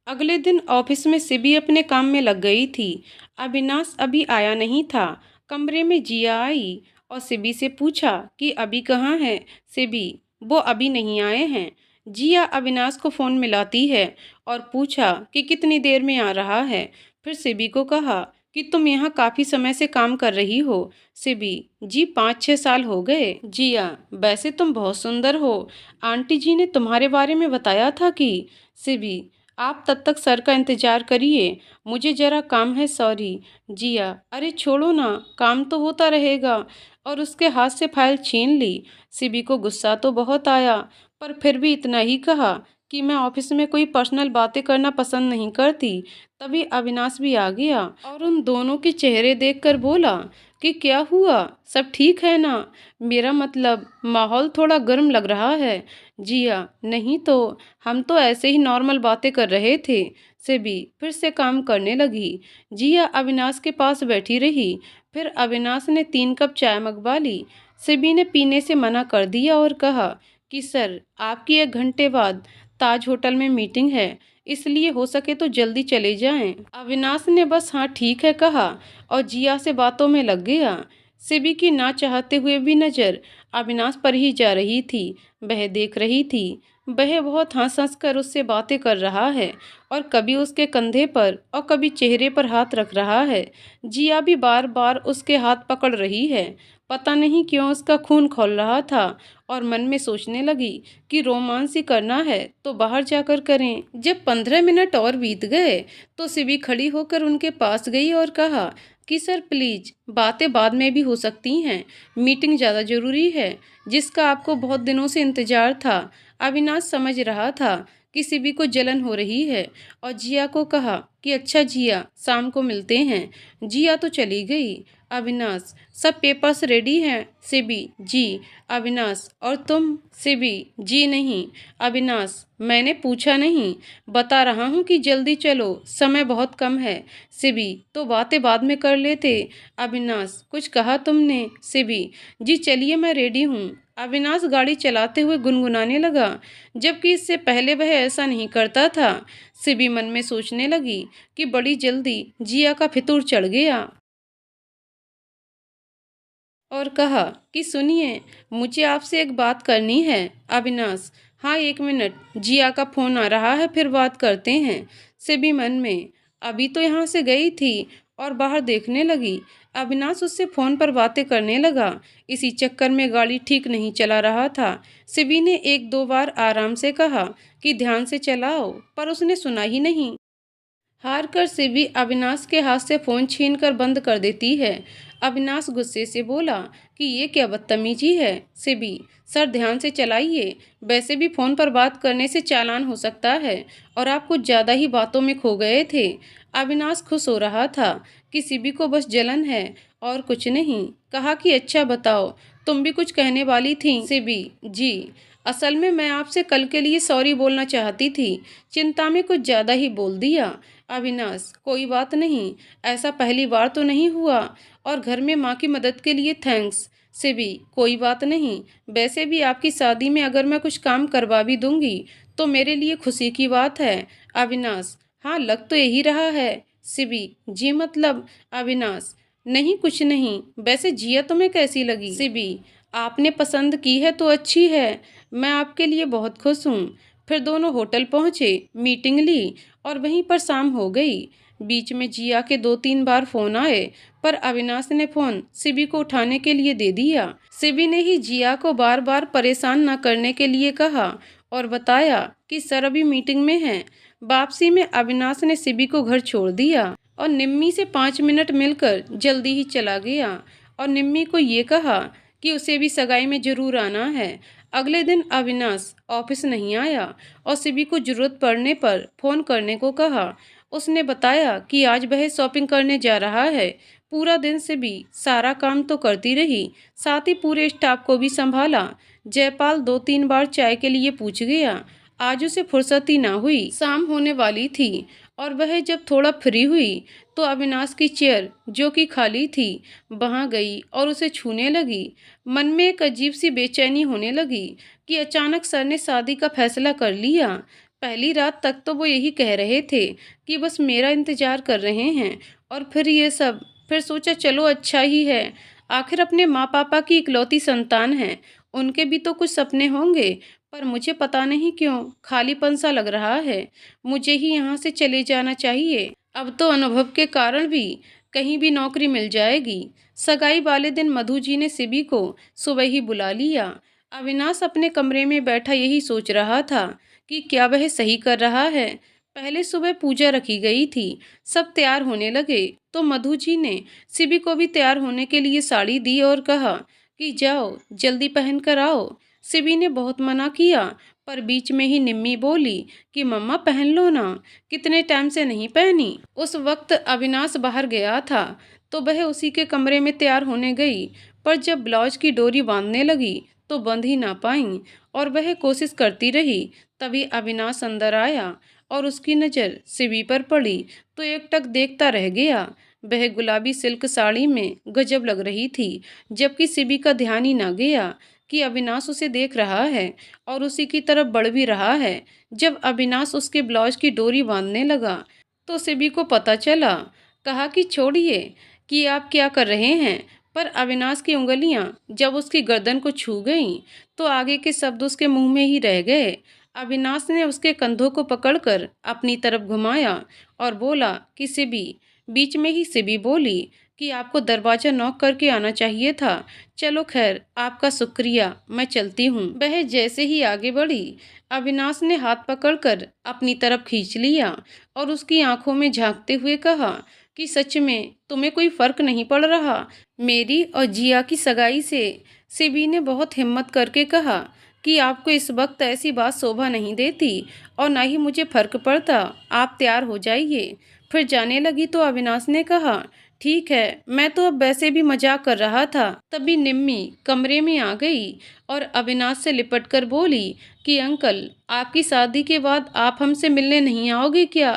अगले दिन ऑफिस में सिबी अपने काम में लग गई थी। अविनाश अभी आया नहीं था। कमरे में जिया आई और सिबी से पूछा कि अभी कहाँ है सिबी। वो अभी नहीं आए हैं। जिया अविनाश को फ़ोन मिलाती है और पूछा कि कितनी देर में आ रहा है। फिर सिबी को कहा कि तुम यहाँ काफ़ी समय से काम कर रही हो। सिबी: जी 5-6 साल हो गए। जिया: वैसे तुम बहुत सुंदर हो। आंटी जी ने तुम्हारे बारे में बताया था कि। सिबी: आप तब तक सर का इंतज़ार करिए, मुझे ज़रा काम है, सॉरी। जिया: अरे छोड़ो ना, काम तो होता रहेगा। और उसके हाथ से फाइल छीन ली। सिबी को गुस्सा तो बहुत आया, पर फिर भी इतना ही कहा कि मैं ऑफिस में कोई पर्सनल बातें करना पसंद नहीं करती। तभी अविनाश भी आ गया और उन दोनों के चेहरे देखकर बोला कि क्या हुआ, सब ठीक है ना? मेरा मतलब माहौल थोड़ा गर्म लग रहा है। जिया: नहीं तो, हम तो ऐसे ही नॉर्मल बातें कर रहे थे। सिबी फिर से काम करने लगी। जिया अविनाश के पास बैठी रही। फिर अविनाश ने 3 कप चाय मंगवा ली। सिबी ने पीने से मना कर दिया और कहा कि सर, आपकी 1 घंटे बाद ताज होटल में मीटिंग है, इसलिए हो सके तो जल्दी चले जाएं। अविनाश ने बस हाँ ठीक है कहा और जिया से बातों में लग गया। सिबी की ना चाहते हुए भी नज़र अविनाश पर ही जा रही थी। वह देख रही थी, वह बहुत हंस हंस कर उससे बातें कर रहा है और कभी उसके कंधे पर और कभी चेहरे पर हाथ रख रहा है। जिया भी बार बार उसके हाथ पकड़ रही है। पता नहीं क्यों उसका खून खौल रहा था और मन में सोचने लगी कि रोमांस ही करना है तो बाहर जाकर करें। जब 15 मिनट और बीत गए तो सिबी खड़ी होकर उनके पास गई और कहा कि सर प्लीज, बातें बाद में भी हो सकती हैं, मीटिंग ज़्यादा ज़रूरी है जिसका आपको बहुत दिनों से इंतज़ार था। अविनाश समझ रहा था कि सिबी को जलन हो रही है और जिया को कहा कि अच्छा जिया, शाम को मिलते हैं। जिया तो चली गई। अविनाश: सब पेपर्स रेडी हैं? सिबी: जी। अविनाश: और तुम? सिबी: जी नहीं। अविनाश: मैंने पूछा नहीं, बता रहा हूँ कि जल्दी चलो, समय बहुत कम है। सिबी: तो बातें बाद में कर लेते। अविनाश: कुछ कहा तुमने? सिबी: जी चलिए, मैं रेडी हूँ। अविनाश गाड़ी चलाते हुए गुनगुनाने लगा, जबकि इससे पहले वह ऐसा नहीं करता था। सिबी मन में सोचने लगी कि बड़ी जल्दी जिया का फितूर चढ़ गया और कहा कि सुनिए, मुझे आपसे एक बात करनी है। अविनाश: हाँ 1 मिनट, जिया का फ़ोन आ रहा है, फिर बात करते हैं। सिबी मन में, अभी तो यहाँ से गई थी, और बाहर देखने लगी। अविनाश उससे फ़ोन पर बातें करने लगा। इसी चक्कर में गाड़ी ठीक नहीं चला रहा था। सिबी ने 1-2 बार आराम से कहा कि ध्यान से चलाओ, पर उसने सुना ही नहीं। हार कर सिबी अविनाश के हाथ से फ़ोन छीनकर बंद कर देती है। अविनाश गुस्से से बोला कि ये क्या बदतमीजी है। सिबी: सर ध्यान से चलाइए, वैसे भी फ़ोन पर बात करने से चालान हो सकता है और आप कुछ ज़्यादा ही बातों में खो गए थे। अविनाश खुश हो रहा था कि सिबी को बस जलन है और कुछ नहीं। कहा कि अच्छा बताओ, तुम भी कुछ कहने वाली थी? सिबी: जी, असल में मैं आपसे कल के लिए सॉरी बोलना चाहती थी, चिंता में कुछ ज़्यादा ही बोल दिया। अविनाश: कोई बात नहीं, ऐसा पहली बार तो नहीं हुआ, और घर में माँ की मदद के लिए थैंक्स। सिबी: कोई बात नहीं, वैसे भी आपकी शादी में अगर मैं कुछ काम करवा भी दूंगी तो मेरे लिए खुशी की बात है। अविनाश: हाँ लग तो यही रहा है। सिबी: जी मतलब? अविनाश: नहीं कुछ नहीं, वैसे जिया तुम्हें कैसी लगी? सिबी: आपने पसंद की है तो अच्छी है, मैं आपके लिए बहुत खुश हूँ। फिर दोनों होटल पहुँचे, मीटिंग ली और वहीं पर शाम हो गई। बीच में जिया के 2-3 बार फ़ोन आए, पर अविनाश ने फ़ोन सिबी को उठाने के लिए दे दिया। सिबी ने ही जिया को बार बार परेशान न करने के लिए कहा और बताया कि सर अभी मीटिंग में हैं। वापसी में अविनाश ने सिबी को घर छोड़ दिया और निम्मी से 5 मिनट मिलकर जल्दी ही चला गया और निम्मी को ये कहा कि उसे भी सगाई में ज़रूर आना है। अगले दिन अविनाश ऑफिस नहीं आया और सिबी को ज़रूरत पड़ने पर फ़ोन करने को कहा। उसने बताया कि आज वह शॉपिंग करने जा रहा है। पूरा दिन सिबी सारा काम तो करती रही, साथ ही पूरे स्टाफ को भी संभाला। जयपाल 2-3 बार चाय के लिए पूछ गया। आज उसे फुर्सत ही ना हुई। शाम होने वाली थी और वह जब थोड़ा फ्री हुई तो अविनाश की चेयर, जो कि खाली थी, वहां गई और उसे छूने लगी। मन में एक अजीब सी बेचैनी होने लगी कि अचानक सर ने शादी का फैसला कर लिया। पहली रात तक तो वो यही कह रहे थे कि बस मेरा इंतज़ार कर रहे हैं, और फिर ये सब। फिर सोचा चलो अच्छा ही है, आखिर अपने माँ पापा की इकलौती संतान है, उनके भी तो कुछ सपने होंगे। पर मुझे पता नहीं क्यों खालीपन सा लग रहा है, मुझे ही यहाँ से चले जाना चाहिए। अब तो अनुभव के कारण भी कहीं भी नौकरी मिल जाएगी। सगाई वाले दिन मधु जी ने सिबी को सुबह ही बुला लिया। अविनाश अपने कमरे में बैठा यही सोच रहा था कि क्या वह सही कर रहा है। पहले सुबह पूजा रखी गई थी, सब तैयार होने लगे तो मधु जी ने सिबी को भी तैयार होने के लिए साड़ी दी और कहा कि जाओ जल्दी पहन कर आओ। सिबी ने बहुत मना किया, पर बीच में ही निम्मी बोली कि मम्मा पहन लो ना, कितने टाइम से नहीं पहनी। उस वक्त अविनाश बाहर गया था तो वह उसी के कमरे में तैयार होने गई, पर जब ब्लाउज की डोरी बांधने लगी तो बंध ही ना पाई और वह कोशिश करती रही। तभी अविनाश अंदर आया और उसकी नज़र सिबी पर पड़ी तो एकटक देखता रह गया। वह गुलाबी सिल्क साड़ी में गजब लग रही थी, जबकि सिबी का ध्यान ही ना गया कि अविनाश उसे देख रहा है और उसी की तरफ बढ़ भी रहा है। जब अविनाश उसके ब्लाउज की डोरी बांधने लगा तो सिबी को पता चला, कहा कि छोड़िए कि आप क्या कर रहे हैं। पर अविनाश की उंगलियां जब उसकी गर्दन को छू गईं तो आगे के शब्द उसके मुंह में ही रह गए। अविनाश ने उसके कंधों को पकड़कर अपनी तरफ घुमाया और बोला कि सिबी। बीच में ही सिबी बोली कि आपको दरवाज़ा नॉक करके आना चाहिए था। चलो खैर, आपका शुक्रिया, मैं चलती हूँ। वह जैसे ही आगे बढ़ी, अविनाश ने हाथ पकड़कर अपनी तरफ खींच लिया और उसकी आंखों में झांकते हुए कहा कि सच में तुम्हें कोई फर्क नहीं पड़ रहा मेरी और जिया की सगाई से। सिबी ने बहुत हिम्मत करके कहा कि आपको इस वक्त ऐसी बात शोभा नहीं देती और ना ही मुझे फर्क पड़ता, आप तैयार हो जाइए। फिर जाने लगी तो अविनाश ने कहा ठीक है, मैं तो अब वैसे भी मजाक कर रहा था। तभी निम्मी कमरे में आ गई और अविनाश से लिपट कर बोली कि अंकल, आपकी शादी के बाद आप हमसे मिलने नहीं आओगे क्या?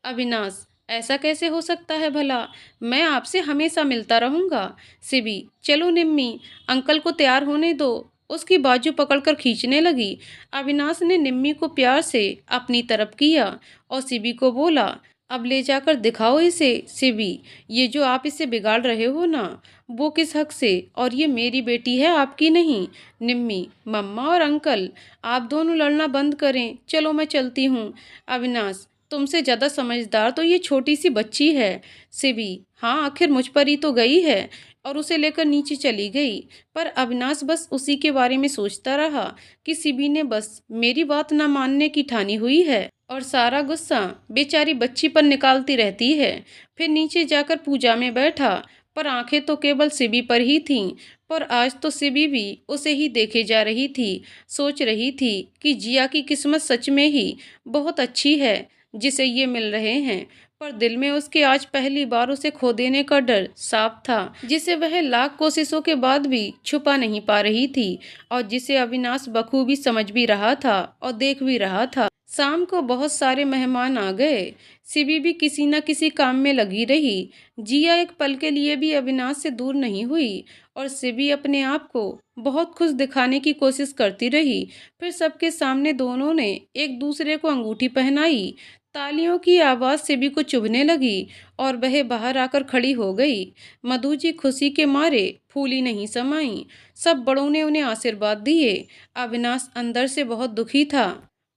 अविनाश, ऐसा कैसे हो सकता है भला, मैं आपसे हमेशा मिलता रहूँगा। सिबी, चलो निम्मी, अंकल को तैयार होने दो। उसकी बाजू पकड़कर खींचने लगी। अविनाश ने निम्मी को प्यार से अपनी तरफ किया और सिबी को बोला अब ले जाकर दिखाओ इसे। सिबी, ये जो आप इसे बिगाड़ रहे हो ना, वो किस हक से? और ये मेरी बेटी है, आपकी नहीं। निम्मी, मम्मा और अंकल, आप दोनों लड़ना बंद करें, चलो मैं चलती हूँ। अविनाश, तुमसे ज़्यादा समझदार तो ये छोटी सी बच्ची है। सिबी, हाँ आखिर मुझ पर ही तो गई है, और उसे लेकर नीचे चली गई। पर अविनाश बस उसी के बारे में सोचता रहा कि सिबी ने बस मेरी बात ना मानने की ठानी हुई है और सारा गुस्सा बेचारी बच्ची पर निकालती रहती है। फिर नीचे जाकर पूजा में बैठा, पर आंखें तो केवल सिबी पर ही थीं। पर आज तो सिबी भी उसे ही देखे जा रही थी। सोच रही थी कि जिया की किस्मत सच में ही बहुत अच्छी है जिसे ये मिल रहे हैं। पर दिल में उसके आज पहली बार उसे खो देने का डर साफ था, जिसे वह लाख कोशिशों के बाद भी छुपा नहीं पा रही थी और जिसे अविनाश बखूबी समझ भी रहा था और देख भी रहा था। शाम को बहुत सारे मेहमान आ गए। सिबी भी किसी न किसी काम में लगी रही। जिया एक पल के लिए भी अविनाश से दूर नहीं हुई और सिबी अपने आप को बहुत खुश दिखाने की कोशिश करती रही। फिर सबके सामने दोनों ने एक दूसरे को अंगूठी पहनाई। तालियों की आवाज़ सिबी को चुभने लगी और वह बाहर आकर खड़ी हो गई। मधु जी खुशी के मारे फूली नहीं समाई। सब बड़ों ने उन्हें आशीर्वाद दिए। अविनाश अंदर से बहुत दुखी था,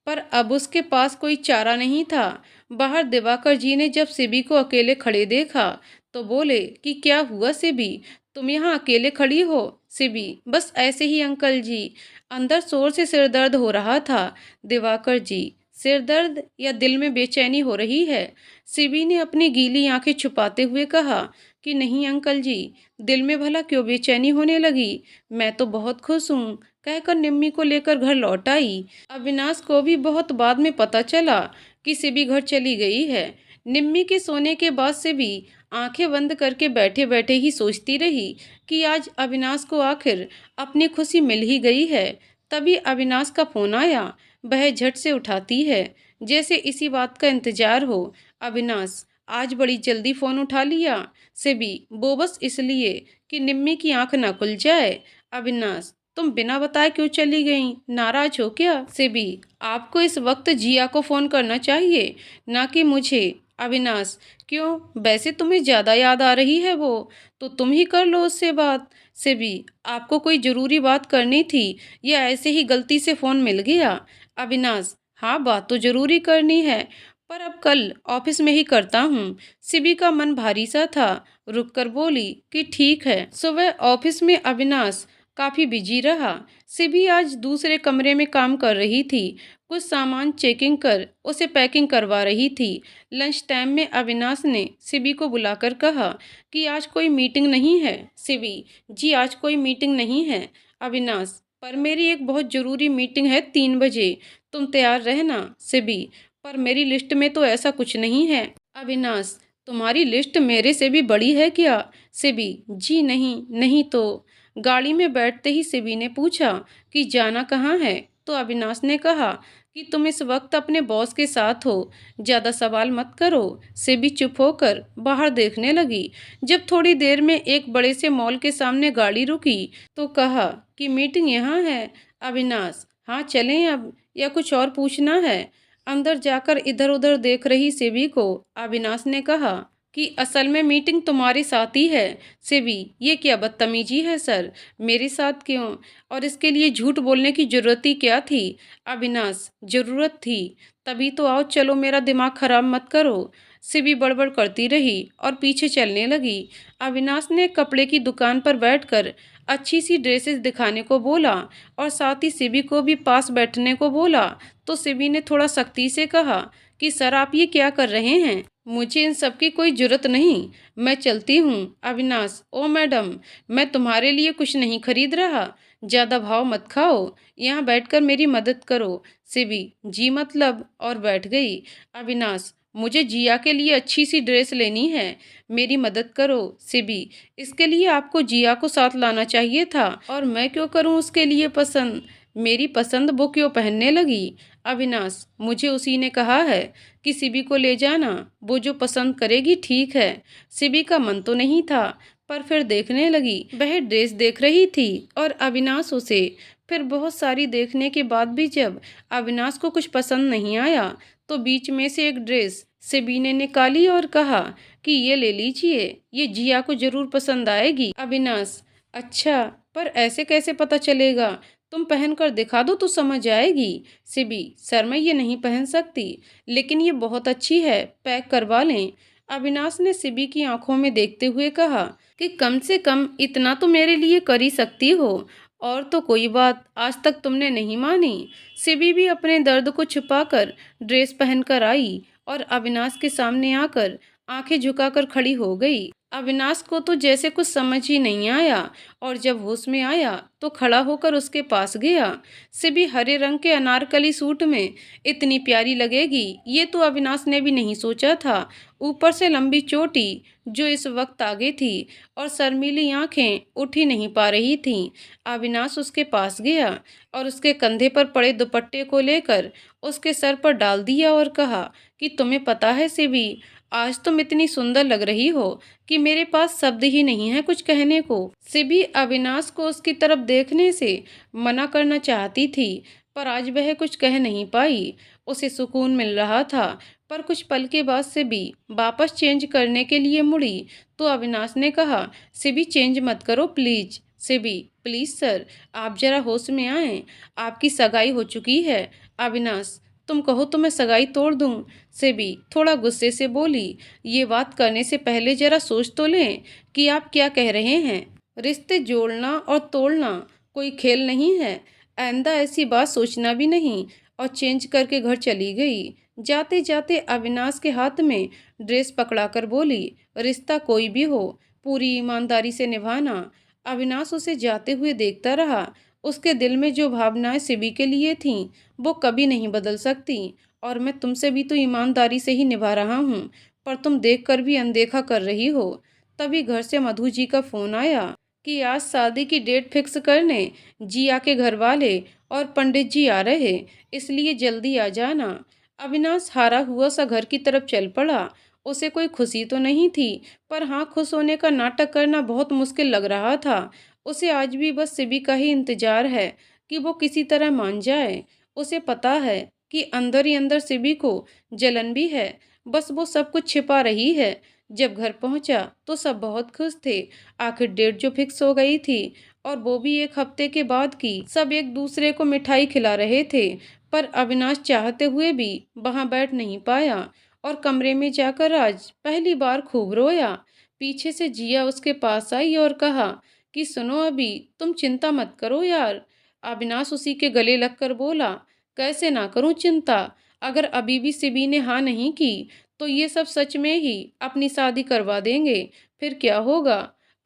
पर अब उसके पास कोई चारा नहीं था। बाहर दिवाकर जी ने जब सिबी को अकेले खड़े देखा तो बोले कि क्या हुआ सिबी, तुम यहाँ अकेले खड़ी हो? सिबी, बस ऐसे ही अंकल जी। अंदर जोर से सिर दर्द हो रहा था। दिवाकर जी, सिर दर्द या दिल में बेचैनी हो रही है? सिबी ने अपनी गीली आंखें छुपाते हुए कहा कि नहीं अंकल जी, दिल में भला क्यों बेचैनी होने लगी, मैं तो बहुत खुश हूँ, कहकर निम्मी को लेकर घर लौट आई। अविनाश को भी बहुत बाद में पता चला कि सिबी घर चली गई है। निम्मी के सोने के बाद से भी आंखें बंद करके बैठे बैठे ही सोचती रही कि आज अविनाश को आखिर अपनी खुशी मिल ही गई है। तभी अविनाश का फोन आया। वह झट से उठाती है जैसे इसी बात का इंतजार हो। अविनाश, आज बड़ी जल्दी फोन उठा लिया। सिबी, वो बस इसलिए कि निम्मी की आंख ना खुल जाए। अविनाश, तुम बिना बताए क्यों चली गई? नाराज हो क्या? सिबी, आपको इस वक्त जिया को फोन करना चाहिए, ना कि मुझे। अविनाश, क्यों? वैसे तुम्हें ज्यादा याद आ रही है वो, तो तुम ही कर लो उससे बात। सिबी, आपको कोई जरूरी बात करनी थी या ऐसे ही गलती से फोन मिल गया? अविनाश, हाँ बात तो जरूरी करनी है, पर अब कल ऑफिस में ही करता हूँ। सिबी का मन भारी सा था, रुककर बोली कि ठीक है। सुबह ऑफिस में अविनाश काफी बिजी रहा। सिबी आज दूसरे कमरे में काम कर रही थी, कुछ सामान चेकिंग कर उसे पैकिंग करवा रही थी। लंच टाइम में अविनाश ने सिबी को बुलाकर कहा कि आज कोई मीटिंग नहीं है। सिबी, जी आज कोई मीटिंग नहीं है। अविनाश, पर मेरी एक बहुत जरूरी मीटिंग है 3 बजे, तुम तैयार रहना। सिबी, पर मेरी लिस्ट में तो ऐसा कुछ नहीं है। अविनाश, तुम्हारी लिस्ट मेरे से भी बड़ी है क्या? सिबी, जी नहीं, नहीं तो। गाड़ी में बैठते ही सिबी ने पूछा कि जाना कहाँ है, तो अविनाश ने कहा कि तुम इस वक्त अपने बॉस के साथ हो, ज़्यादा सवाल मत करो। सिबी चुप होकर बाहर देखने लगी। जब थोड़ी देर में एक बड़े से मॉल के सामने गाड़ी रुकी तो कहा कि मीटिंग यहाँ है। अविनाश, हाँ चलें अब, या कुछ और पूछना है? अंदर जाकर इधर उधर देख रही सिबी को अविनाश ने कहा कि असल में मीटिंग तुम्हारे साथ ही है। सिबी, ये क्या बदतमीजी है सर, मेरे साथ क्यों? और इसके लिए झूठ बोलने की जरूरत ही क्या थी? अविनाश, जरूरत थी तभी तो आओ, चलो मेरा दिमाग खराब मत करो। सिबी बड़बड़ करती रही और पीछे चलने लगी। अविनाश ने कपड़े की दुकान पर बैठकर अच्छी सी ड्रेसेस दिखाने को बोला और साथ ही सिबी को भी पास बैठने को बोला। तो सिबी ने थोड़ा सख्ती से कहा कि सर आप ये क्या कर रहे हैं? मुझे इन सब की कोई जरूरत नहीं, मैं चलती हूँ। अविनाश, ओ मैडम, मैं तुम्हारे लिए कुछ नहीं खरीद रहा, ज़्यादा भाव मत खाओ, यहाँ बैठकर मेरी मदद करो। सिबी, जी मतलब, और बैठ गई। अविनाश, मुझे जिया के लिए अच्छी सी ड्रेस लेनी है, मेरी मदद करो। सिबी, इसके लिए आपको जिया को साथ लाना चाहिए था, और मैं क्यों करूं उसके लिए पसंद? मेरी पसंद वो क्यों पहनने लगी? अविनाश, मुझे उसी ने कहा है कि सिबी को ले जाना, वो जो पसंद करेगी ठीक है। सिबी का मन तो नहीं था, पर फिर देखने लगी। वह ड्रेस देख रही थी और अविनाश उसे। फिर बहुत सारी देखने के बाद भी जब अविनाश को कुछ पसंद नहीं आया तो बीच में से एक ड्रेस सिबी ने निकाली और कहा कि ये ले लीजिए, ये जिया को जरूर पसंद आएगी। अविनाश, अच्छा, पर ऐसे कैसे पता चलेगा? तुम पहन कर दिखा दो तो समझ आएगी। सिबी, सर मैं ये नहीं पहन सकती, लेकिन ये बहुत अच्छी है, पैक करवा लें। अविनाश ने सिबी की आंखों में देखते हुए कहा कि कम से कम इतना तो मेरे लिए कर ही सकती हो, और तो कोई बात आज तक तुमने नहीं मानी। सिबी भी अपने दर्द को छुपाकर ड्रेस पहनकर आई और अविनाश के सामने आकर आंखें झुकाकर खड़ी हो गई। अविनाश को तो जैसे कुछ समझ ही नहीं आया, और जब होश में आया तो खड़ा होकर उसके पास गया। सिबी हरे रंग के अनारकली सूट में इतनी प्यारी लगेगी, ये तो अविनाश ने भी नहीं सोचा था। ऊपर से लंबी चोटी जो इस वक्त आगे थी और शर्मीली आंखें उठ ही नहीं पा रही थीं। अविनाश उसके पास गया और उसके कंधे पर पड़े दुपट्टे को लेकर उसके सर पर डाल दिया और कहा कि तुम्हें पता है सिबी, आज तुम इतनी सुंदर लग रही हो कि मेरे पास शब्द ही नहीं है कुछ कहने को। सिबी अविनाश को उसकी तरफ देखने से मना करना चाहती थी, पर आज वह कुछ कह नहीं पाई। उसे सुकून मिल रहा था, पर कुछ पल के बाद सिबी वापस चेंज करने के लिए मुड़ी तो अविनाश ने कहा, सिबी चेंज मत करो प्लीज। सिबी, प्लीज सर, आप जरा होश में आए, आपकी सगाई हो चुकी है। अविनाश, तुम कहो तो मैं सगाई तोड़ दूं। सिबी थोड़ा गुस्से से बोली, ये बात करने से पहले जरा सोच तो लें कि आप क्या कह रहे हैं। रिश्ते जोड़ना और तोड़ना कोई खेल नहीं है, आइंदा ऐसी बात सोचना भी नहीं। और चेंज करके घर चली गई। जाते जाते अविनाश के हाथ में ड्रेस पकड़ाकर बोली, रिश्ता कोई भी हो पूरी ईमानदारी से निभाना। अविनाश उसे जाते हुए देखता रहा। उसके दिल में जो भावनाएं सिबी के लिए थीं वो कभी नहीं बदल सकती, और मैं तुमसे भी तो ईमानदारी से ही निभा रहा हूँ, पर तुम देखकर भी अनदेखा कर रही हो। तभी घर से मधु जी का फोन आया कि आज शादी की डेट फिक्स करने जिया के घर वाले और पंडित जी आ रहे, इसलिए जल्दी आ जाना। अविनाश हारा हुआ सा घर की तरफ चल पड़ा। उसे कोई खुशी तो नहीं थी, पर हाँ खुश होने का नाटक करना बहुत मुश्किल लग रहा था। उसे आज भी बस सिबी का ही इंतजार है कि वो किसी तरह मान जाए। उसे पता है कि अंदर ही अंदर सिबी को जलन भी है, बस वो सब कुछ छिपा रही है। जब घर पहुंचा तो सब बहुत खुश थे। आखिर डेट जो फिक्स हो गई थी, और वो भी 1 हफ्ते के बाद की। सब एक दूसरे को मिठाई खिला रहे थे, पर अविनाश चाहते हुए भी वहां बैठ नहीं पाया और कमरे में जाकर आज पहली बार खूब रोया। पीछे से जिया उसके पास आई और कहा कि सुनो अभी, तुम चिंता मत करो यार। अविनाश उसी के गले लगकर बोला, कैसे ना करूं चिंता, अगर अभी भी सिबी ने हाँ नहीं की तो ये सब सच में ही अपनी शादी करवा देंगे। फिर क्या होगा?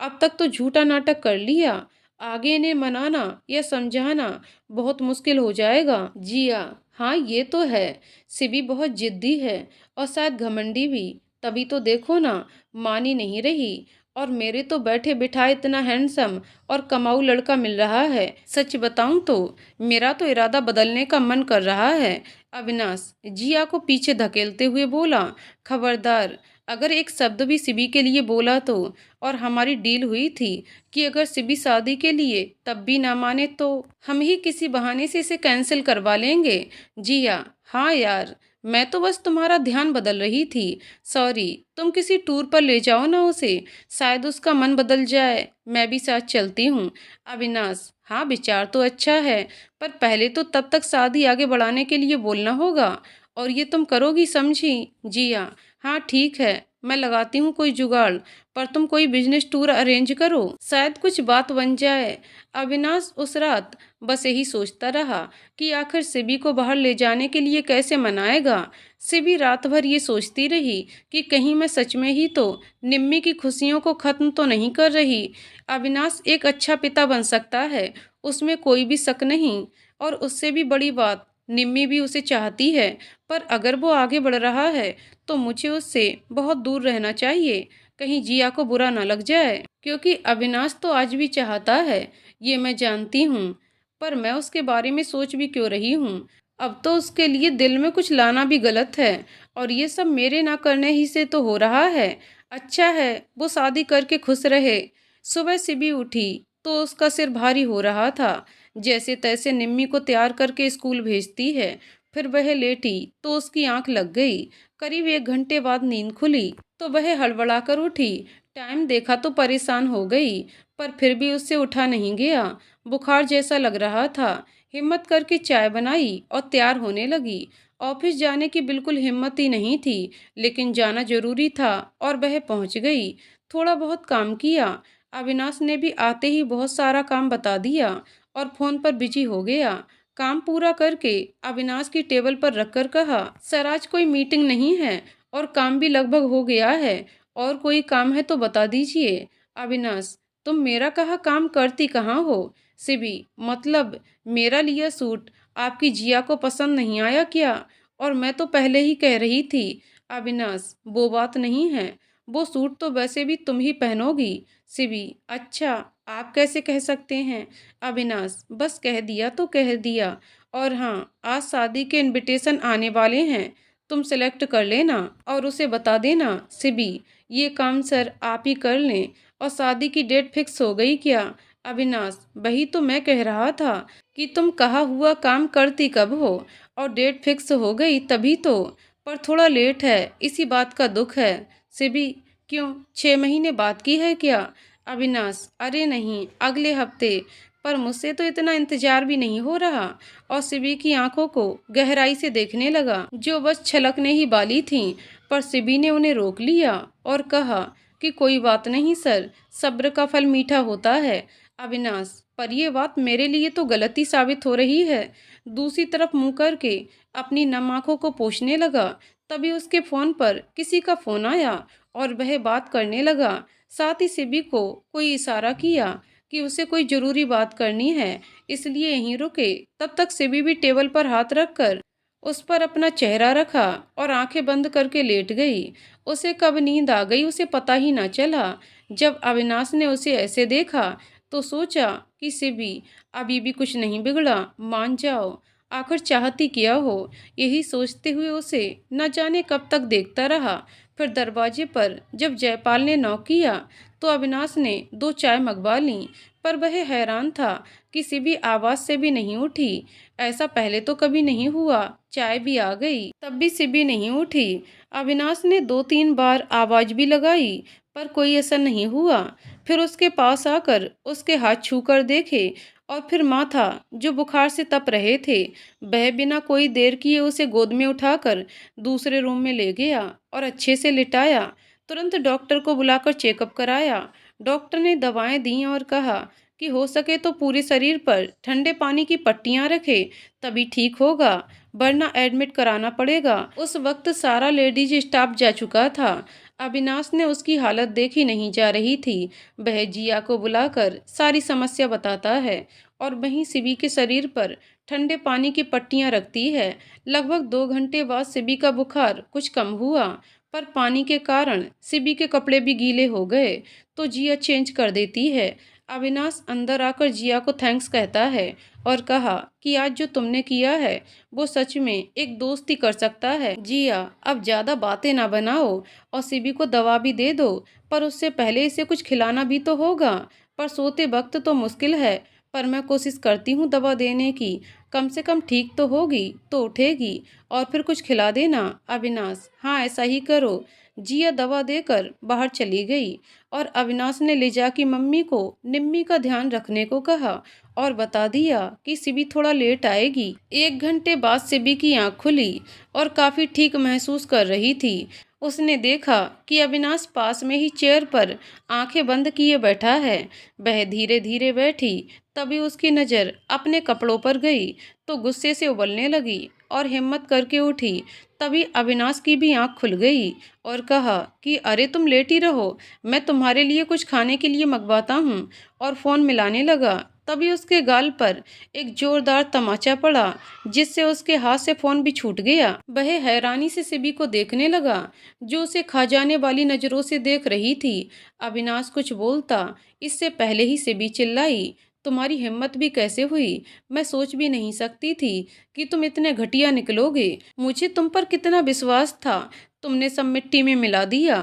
अब तक तो झूठा नाटक कर लिया, आगे इन्हें मनाना या समझाना बहुत मुश्किल हो जाएगा। जिया, हाँ ये तो है, सिबी बहुत जिद्दी है और शायद घमंडी भी, तभी तो देखो ना, मान ही नहीं रही। और मेरे तो बैठे बिठाए इतना हैंडसम और कमाऊ लड़का मिल रहा है, सच बताऊं तो मेरा तो इरादा बदलने का मन कर रहा है। अविनाश जिया को पीछे धकेलते हुए बोला, खबरदार, अगर एक शब्द भी सिबी के लिए बोला तो। और हमारी डील हुई थी कि अगर सिबी शादी के लिए तब भी ना माने तो हम ही किसी बहाने से इसे कैंसिल करवा लेंगे। जिया, हाँ यार, मैं तो बस तुम्हारा ध्यान बदल रही थी। सॉरी, तुम किसी टूर पर ले जाओ ना उसे, शायद उसका मन बदल जाए, मैं भी साथ चलती हूँ। अविनाश, हाँ विचार तो अच्छा है, पर पहले तो तब तक शादी आगे बढ़ाने के लिए बोलना होगा, और ये तुम करोगी, समझी? जिया, हाँ ठीक है, मैं लगाती हूँ कोई जुगाड़, पर तुम कोई बिजनेस टूर अरेंज करो, शायद कुछ बात बन जाए। अविनाश उस रात बस यही सोचता रहा कि आखिर सिबी को बाहर ले जाने के लिए कैसे मनाएगा। सिबी रात भर ये सोचती रही कि कहीं मैं सच में ही तो निम्मी की खुशियों को खत्म तो नहीं कर रही। अविनाश एक अच्छा पिता बन सकता है, उसमें कोई भी शक नहीं। और उससे भी बड़ी बात, निम्मी भी उसे चाहती है, पर अगर वो आगे बढ़ रहा है तो मुझे उससे बहुत दूर रहना चाहिए, कहीं जिया को बुरा ना लग जाए। क्योंकि अविनाश तो आज भी चाहता है, ये मैं जानती हूँ, पर मैं उसके बारे में सोच भी क्यों रही हूँ। अब तो उसके लिए दिल में कुछ लाना भी गलत है, और ये सब मेरे ना करने ही से तो हो रहा है। अच्छा है वो शादी करके खुश रहे। सुबह सिबी उठी तो उसका सिर भारी हो रहा था। जैसे तैसे निम्मी को तैयार करके स्कूल भेजती है, फिर वह लेटी तो उसकी आंख लग गई। करीब 1 घंटे बाद नींद खुली तो वह हड़बड़ा कर उठी। टाइम देखा तो परेशान हो गई, पर फिर भी उससे उठा नहीं गया, बुखार जैसा लग रहा था। हिम्मत करके चाय बनाई और तैयार होने लगी। ऑफिस जाने की बिल्कुल हिम्मत ही नहीं थी, लेकिन जाना जरूरी था और वह पहुंच गई। थोड़ा बहुत काम किया, अविनाश ने भी आते ही बहुत सारा काम बता दिया और फोन पर बिजी हो गया। काम पूरा करके अविनाश की टेबल पर रखकर कहा, सर आज कोई मीटिंग नहीं है और काम भी लगभग हो गया है, और कोई काम है तो बता दीजिए। अविनाश, तुम मेरा कहा काम करती कहाँ हो? सिबी, मतलब मेरा लिया सूट आपकी जिया को पसंद नहीं आया क्या? और मैं तो पहले ही कह रही थी। अविनाश, वो बात नहीं है, वो सूट तो वैसे भी तुम ही पहनोगी। सिबी, अच्छा, आप कैसे कह सकते हैं? अविनाश, बस कह दिया तो कह दिया। और हाँ, आज शादी के इनविटेशन आने वाले हैं, तुम सेलेक्ट कर लेना और उसे बता देना। सिबी, ये काम सर आप ही कर लें। और शादी की डेट फिक्स हो गई क्या? अविनाश, वही तो मैं कह रहा था कि तुम कहा हुआ काम करती कब हो, और डेट फिक्स हो गई तभी तो, पर थोड़ा लेट है, इसी बात का दुख है। सिबी, क्यों, 6 महीने बाद की है क्या? अविनाश, अरे नहीं, अगले हफ्ते, पर मुझसे तो इतना इंतजार भी नहीं हो रहा। और सिबी की आंखों को गहराई से देखने लगा, जो बस छलकने ही वाली थीं, पर सिबी ने उन्हें रोक लिया और कहा कि कोई बात नहीं सर, सब्र का फल मीठा होता है। अविनाश, पर यह बात मेरे लिए तो गलती साबित हो रही है। दूसरी तरफ मुंह करके अपनी नम आंखों को पोंछने लगा। तभी उसके फोन पर किसी का फोन आया और वह बात करने लगा। साथ ही सिबी को कोई इशारा किया कि उसे कोई जरूरी बात करनी है, इसलिए यहीं रुके। तब तक सिबी भी टेबल पर हाथ रखकर उस पर अपना चेहरा रखा और आंखें बंद करके लेट गई। उसे कब नींद आ गई उसे पता ही ना चला। जब अविनाश ने उसे ऐसे देखा तो सोचा कि सिबी, अभी भी कुछ नहीं बिगड़ा, मान जाओ, आखिर चाहती क्या हो। यही सोचते हुए उसे न जाने कब तक देखता रहा। फिर दरवाजे पर जब जयपाल ने नॉक किया तो अविनाश ने 2 चाय मंगवा ली। पर वह हैरान था कि सिबी आवाज से भी नहीं उठी। ऐसा पहले तो कभी नहीं हुआ। चाय भी आ गई, तब भी सिबी नहीं उठी। अविनाश ने 2-3 बार आवाज भी लगाई, पर कोई असर नहीं हुआ। फिर उसके पास आकर उसके हाथ छू कर देखे, और फिर माथा जो बुखार से तप रहे थे। वह बिना कोई देर किए उसे गोद में उठाकर दूसरे रूम में ले गया और अच्छे से लिटाया। तुरंत डॉक्टर को बुलाकर चेकअप कराया। डॉक्टर ने दवाएं दी और कहा कि हो सके तो पूरे शरीर पर ठंडे पानी की पट्टियां रखे, तभी ठीक होगा, वरना एडमिट कराना पड़ेगा। उस वक्त सारा लेडीज स्टाफ जा चुका था। अविनाश ने उसकी हालत देखी नहीं जा रही थी। वह जिया को बुलाकर सारी समस्या बताता है और वहीं सिबी के शरीर पर ठंडे पानी की पट्टियां रखती है। लगभग 2 घंटे बाद सिबी का बुखार कुछ कम हुआ, पर पानी के कारण सिबी के कपड़े भी गीले हो गए, तो जिया चेंज कर देती है। अविनाश अंदर आकर जिया को थैंक्स कहता है और कहा कि आज जो तुमने किया है वो सच में एक दोस्त ही कर सकता है। जिया, अब ज्यादा बातें ना बनाओ और सिबी को दवा भी दे दो, पर उससे पहले इसे कुछ खिलाना भी तो होगा। पर सोते वक्त तो मुश्किल है, पर मैं कोशिश करती हूँ दवा देने की। कम से कम ठीक तो होगी तो उठेगी, और फिर कुछ खिला देना। अविनाश, हाँ ऐसा ही करो। जिया दवा देकर बाहर चली गई और अविनाश ने ले जाकर मम्मी को निम्मी का ध्यान रखने को कहा और बता दिया कि सिबी थोड़ा लेट आएगी। 1 घंटे बाद सिबी की आंख खुली और काफी ठीक महसूस कर रही थी। उसने देखा कि अविनाश पास में ही चेयर पर आंखें बंद किए बैठा है। वह धीरे धीरे बैठी, तभी उसकी नज़र अपने कपड़ों पर गई तो गुस्से से उबलने लगी और हिम्मत करके उठी। तभी अविनाश की भी आंख खुल गई और कहा कि अरे तुम लेटी रहो, मैं तुम्हारे लिए कुछ खाने के लिए मंगवाता हूँ, और फ़ोन मिलाने लगा। तभी उसके गाल पर एक जोरदार तमाचा पड़ा, जिससे उसके हाथ से फ़ोन भी छूट गया। वह हैरानी से सिबी को देखने लगा, जो उसे खा जाने वाली नज़रों से देख रही थी। अविनाश कुछ बोलता इससे पहले ही सिबी चिल्लाई, तुम्हारी हिम्मत भी कैसे हुई? मैं सोच भी नहीं सकती थी कि तुम इतने घटिया निकलोगे। मुझे तुम पर कितना विश्वास था, तुमने सब मिट्टी में मिला दिया।